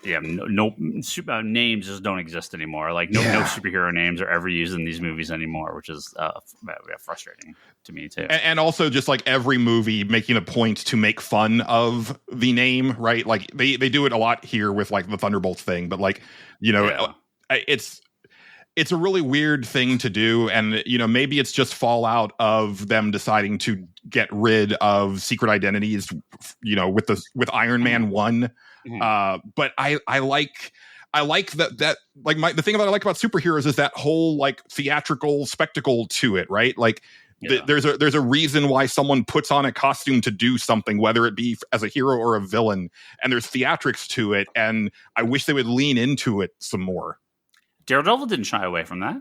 no names just don't exist anymore. Like no superhero names are ever used in these movies anymore, which is frustrating to me too. And also just like every movie making a point to make fun of the name, right? Like they do it a lot here with like the Thunderbolts thing, but like, it's a really weird thing to do, and maybe it's just fallout of them deciding to get rid of secret identities, with Iron Man 1. Mm-hmm. But I like that like the thing that I like about superheroes is that whole like theatrical spectacle to it, right? Like there's a reason why someone puts on a costume to do something, whether it be as a hero or a villain, and there's theatrics to it, and I wish they would lean into it some more. Daredevil didn't shy away from that.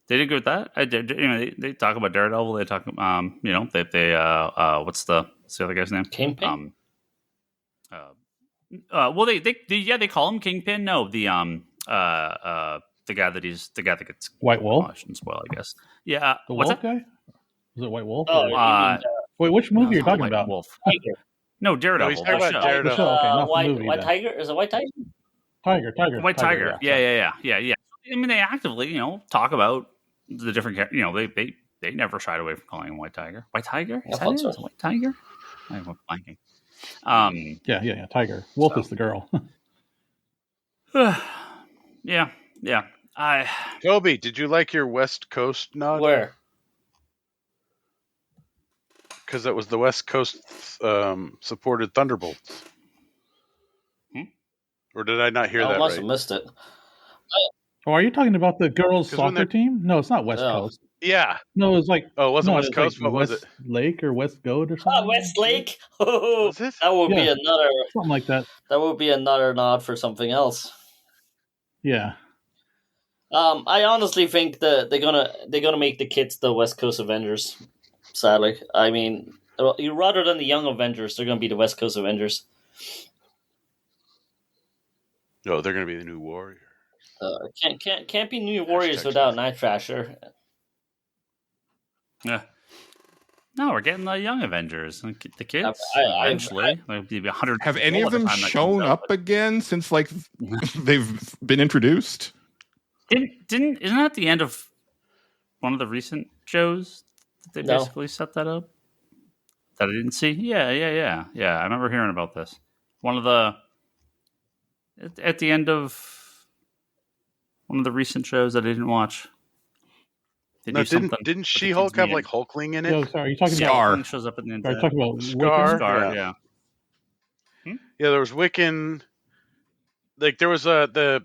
They did good with that. They talk about Daredevil. They talk, what's the other guy's name? Kingpin. Well, they call him Kingpin. No, the guy that gets White Wolf. And spoil, I guess. Yeah, the what's Wolf that? guy. Was it White Wolf? Wait, which movie are you talking about? Wolf. No, Daredevil. No, he's talking about Daredevil. The show, okay, not the movie, White then. Tiger? Is it White Tiger? Tiger. White Tiger. Yeah. I mean, they actively, talk about the different characters. They never shied away from calling him White Tiger. White Tiger? Is that it? Is it White Tiger? I'm blanking. Yeah. Tiger. Wolf is the girl. Yeah. Toby, did you like your West Coast nod? Where? Because that was the West Coast supported Thunderbolts. Or did I not hear that I must right? have missed it. Oh, are you talking about the girls' 'Cause when soccer they're- team? No, it's not West Coast. Yeah. No, it was like Oh, it wasn't no, West it's Coast. like What was West it? Lake or West Goat or something. Westlake. Was it? That would be Yeah. another. Something like that. That would be another nod for something else. Yeah. I honestly think that they're gonna make the kids the West Coast Avengers. Sadly, I mean, rather than the Young Avengers, they're gonna be the West Coast Avengers. No, they're going to be the new Warrior. Can't be New Warriors without Night Thrasher. Yeah. No, we're getting the young Avengers, the kids. I- eventually, like maybe 100. Have any people of by the them time that shown comes out, up again since like they've been introduced? Isn't that the end of one of the recent shows that they No. basically set that up? That I didn't see. Yeah. I remember hearing about this. One of the at the end of one of the recent shows that I didn't watch. They No, do something didn't with the She-Hulk kids have meeting. like Hulkling in it? Yo, sorry, are you talking Scar. about? Something shows up at the end. Are you talking about Scar? Wiccan? Scar, Yeah. yeah. Yeah, there was Wiccan. Like there was the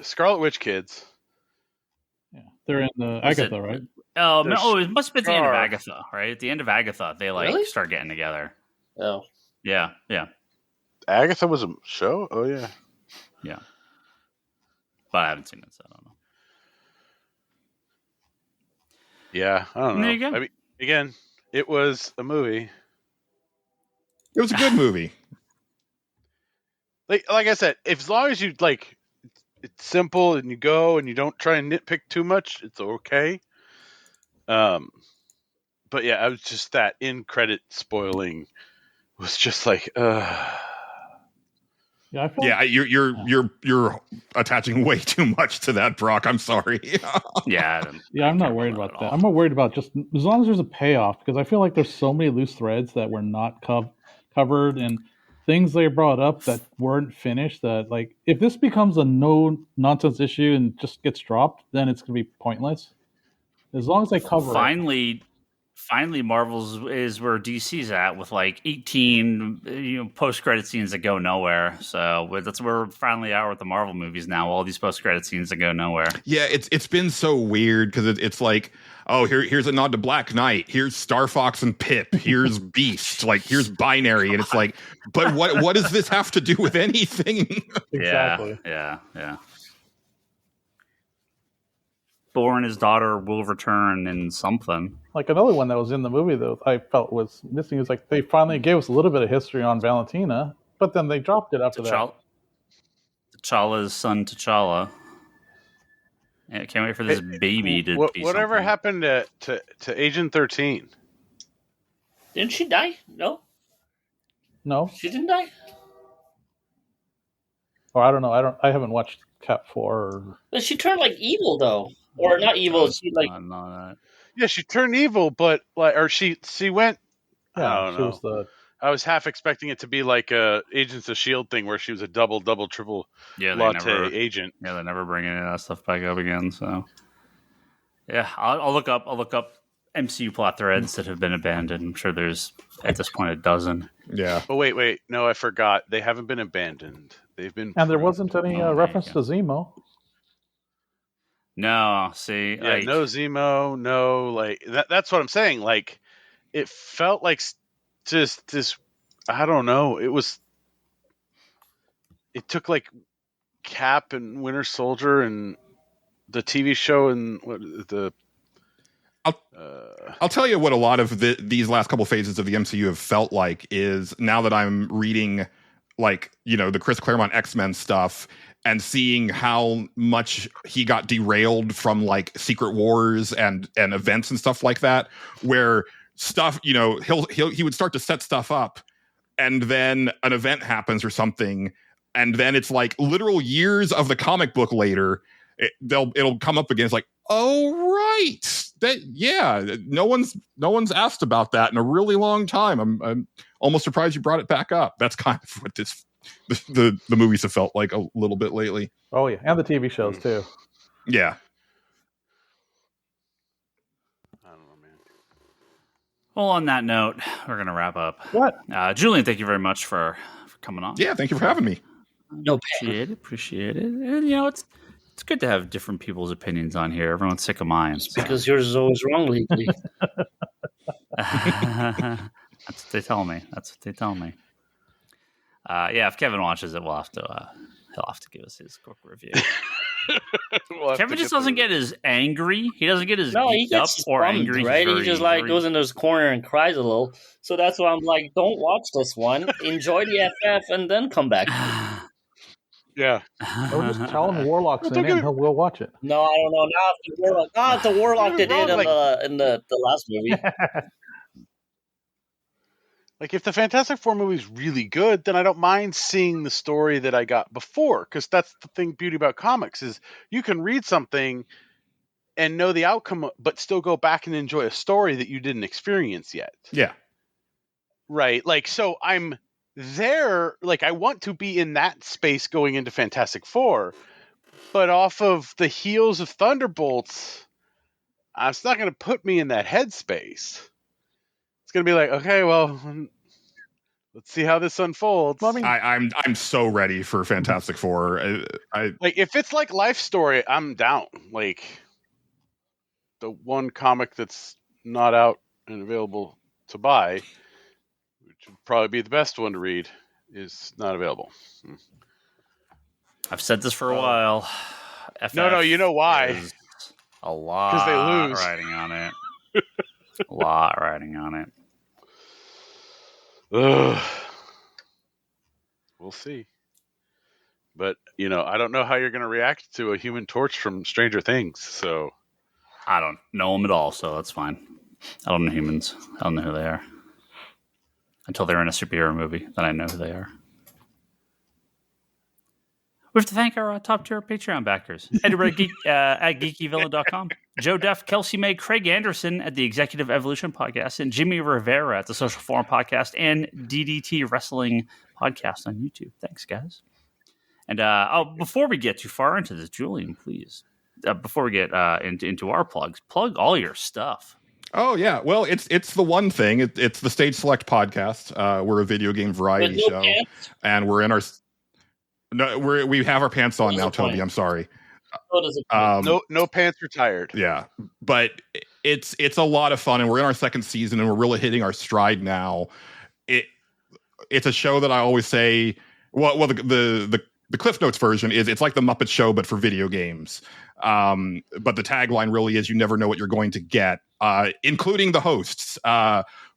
Scarlet Witch kids. Yeah, they're in the Was Agatha, it- right? Oh, There's no, it must have been at the end of Scar. Agatha, right? At the end of Agatha, they like Really? start getting together. Oh. Yeah. Agatha was a show. Oh yeah. But I haven't seen it, so I don't know. Yeah, I don't know. There you go. I mean, again, it was a movie. It was a good movie. Like I said, as long as you like, it's simple and you go and you don't try and nitpick too much, it's okay. But yeah, I was just that in credit spoiling was just like, Yeah, I feel Yeah, you're attaching way too much to that, Brock. I'm sorry. Yeah. I'm not worried about that. I'm not worried about just as long as there's a payoff, because I feel like there's so many loose threads that were not covered and things they brought up that weren't finished. That like if this becomes a no nonsense issue and just gets dropped, then it's gonna be pointless. As long as they cover it. Finally, Marvel's is where DC's at with like 18 post-credit scenes that go nowhere. So that's where we're finally at with the Marvel movies now. All these post-credit scenes that go nowhere. Yeah, it's been so weird because it's like, oh, here's a nod to Black Knight. Here's Star Fox and Pip. Here's Beast. Like here's Binary, and it's like, but what does this have to do with anything? Exactly. Yeah. Thor and his daughter will return in something. Like another one that was in the movie that I felt was missing is like they finally gave us a little bit of history on Valentina, but then they dropped it after that. T'Challa's son T'Challa. Yeah, can't wait for this baby to be whatever something. happened to Agent 13? Didn't she die? No, No, she didn't die. or I don't know. I haven't watched Cap 4 or But she turned like evil though, or not evil. She like I don't know that. Yeah, she turned evil, but like, or she went. yeah, I don't she know. was the I was half expecting it to be like a Agents of S.H.I.E.L.D. thing where she was a double, triple Yeah, latte agent. Yeah, they're never bringing any of that stuff back up again. So, yeah, I'll look up MCU plot threads that have been abandoned. I'm sure there's at this point a dozen. Yeah. Oh wait, no, I forgot. They haven't been abandoned. They've been. and there wasn't any Oh, reference there to you Zemo. No, see, Yeah, like, no Zemo, no like that's what I'm saying. Like, it felt like just this. I don't know. It took like Cap and Winter Soldier and the TV show and what the. I'll tell you what a lot of these last couple phases of the MCU have felt like is now that I'm reading, like, the Chris Claremont X-Men stuff and seeing how much he got derailed from like Secret Wars and events and stuff like that, where stuff, he would start to set stuff up and then an event happens or something. And then it's like literal years of the comic book later, it'll come up again. It's like, oh, right. No one's asked about that in a really long time. I'm almost surprised you brought it back up. That's kind of what the movies have felt like a little bit lately. Oh yeah, and the TV shows too. Yeah. I don't know, man. well, on that note, we're gonna wrap up. What? Julian, thank you very much for coming on. Yeah. Thank you for having me. no pain. Appreciate it. And it's good to have different people's opinions on here. Everyone's sick of mine. So. Because yours is always wrong lately. That's what they tell me. Yeah, if Kevin watches it, he'll have to give us his quick review. We'll have Kevin to just get doesn't get as angry. He doesn't get as No, he geeked up gets or bummed, angry. right? He just like goes into his corner and cries a little. So that's why I'm like, don't watch this one. Enjoy the FF and then come back. Yeah. Or just tell him Warlock's in it and we'll watch it. No, I don't know. Now it's the Warlock. It's the Warlock they did Wrong, in the last movie. Like, if the Fantastic Four movie is really good, then I don't mind seeing the story that I got before, because that's the beauty about comics is you can read something and know the outcome, but still go back and enjoy a story that you didn't experience yet. Yeah. Right. Like, so I'm there, like, I want to be in that space going into Fantastic Four, but off of the heels of Thunderbolts, it's not going to put me in that headspace. It's going to be like, okay, well, let's see how this unfolds. Well, I mean, I'm so ready for Fantastic Four. I like, if it's like Life Story, I'm down. Like, the one comic that's not out and available to buy, which would probably be the best one to read, is not available. I've said this for a while. No, you know why? A lot 'Cause they lose. riding on it. A lot riding on it. Ugh. We'll see. But, I don't know how you're going to react to a Human Torch from Stranger Things, so... I don't know them at all, so that's fine. I don't know humans. I don't know who they are. Until they're in a superhero movie, then I know who they are. We have to thank our top-tier Patreon backers. Edward at geekyvillain.com. Joe Duff, Kelsey May, Craig Anderson at the Executive Evolution Podcast, and Jimmy Rivera at the Social Forum Podcast and DDT Wrestling Podcast on YouTube. Thanks, guys. And before we get too far into this, Julian, please, before we get into our plugs, plug all your stuff. Oh yeah, well it's the one thing. It's the Stage Select Podcast. We're a video game variety show, and we're in our. No, we have our pants on now, Toby. I'm sorry. No pants retired. Yeah, but it's a lot of fun, and we're in our second season, and we're really hitting our stride now. It's a show that I always say. Well, the Cliff Notes version is it's like the Muppet Show, but for video games. But the tagline really is you never know what you're going to get, including the hosts.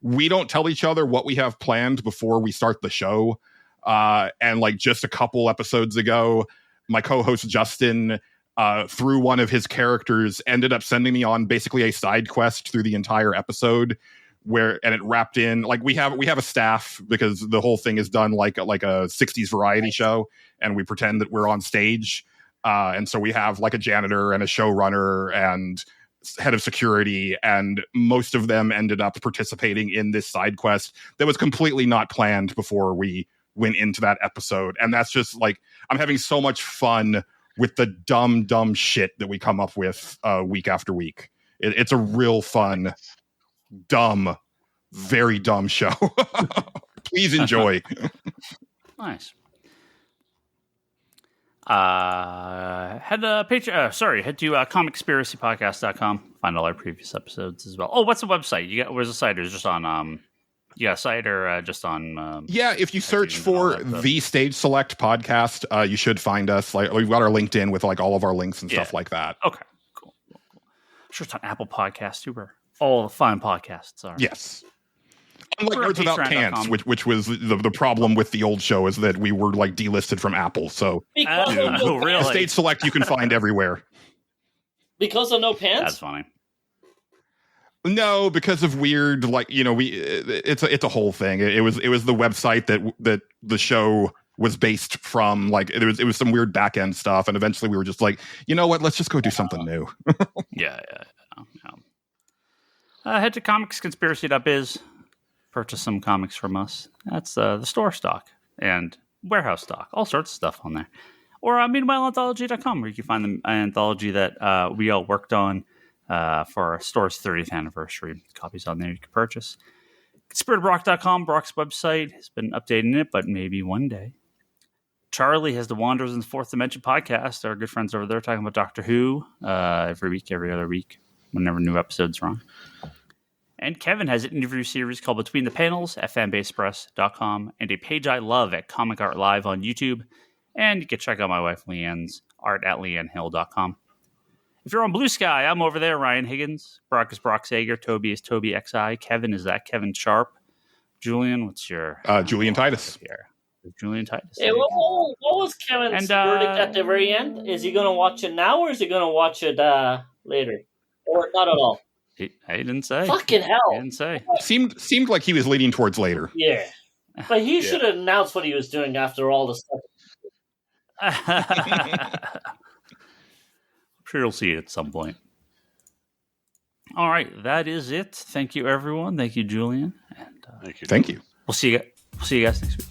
We don't tell each other what we have planned before we start the show. And like just a couple episodes ago, my co-host Justin, through one of his characters, ended up sending me on basically a side quest through the entire episode, and it wrapped in like we have a staff because the whole thing is done like a 60s variety show, and we pretend that we're on stage. And so we have like a janitor and a showrunner and head of security, and most of them ended up participating in this side quest that was completely not planned before we went into that episode. And that's just like, I'm having so much fun with the dumb shit that we come up with week after week. It's a real fun, dumb, very dumb show. Please enjoy. Nice. Head to comicspiracypodcast.com. Find all our previous episodes as well. Oh, what's the website? Where's the site? Or is it just on you got a site or just on yeah, if you search for the Stage Select Podcast, you should find us. Like we've got our LinkedIn with like all of our links and stuff like that. Okay, cool. Sure, it's on Apple Podcasts too, where all the fine podcasts are. Yes. Unlike Nerds Without Pants, which was the problem with the old show, is that we were like delisted from Apple. So really? Stage Select you can find everywhere. Because of no pants? That's funny. No, because of weird, like, it's a whole thing. It was the website that the show was based from. Like it was some weird back end stuff, and eventually we were just like, you know what, let's just go do something new. Yeah. Head to comicsconspiracy.biz. Purchase some comics from us. That's the store stock and warehouse stock, all sorts of stuff on there. Or meanwhileanthology.com, where you can find the anthology that we all worked on for our store's 30th anniversary. Copies on there you can purchase. Spiritofbrock.com, Brock's website, has been updating it, but maybe one day. Charlie has the Wanderers in the Fourth Dimension podcast. Our good friends over there talking about Doctor Who every other week, whenever new episodes are on. And Kevin has an interview series called Between the Panels at fanbasepress.com and a page I love at Comic Art Live on YouTube. And you can check out my wife Leanne's art at leannehill.com. If you're on Blue Sky, I'm over there, Ryan Higgins. Brock is Brock Sager. Toby is Toby XI. Kevin is that Kevin Sharp. Julian, what's your... Julian Titus. Here. Julian Titus. Hey, what was Kevin's verdict at the very end? Is he going to watch it now, or is he going to watch it later? Or not at all? I didn't say. Fucking I hell. didn't say. Seemed like he was leaning towards later. Yeah. But he should have announced what he was doing after all the stuff. I'm sure you'll see it at some point. All right, that is it. Thank you, everyone. Thank you, Julian. And Thank you. Thank you. we'll see you guys next week.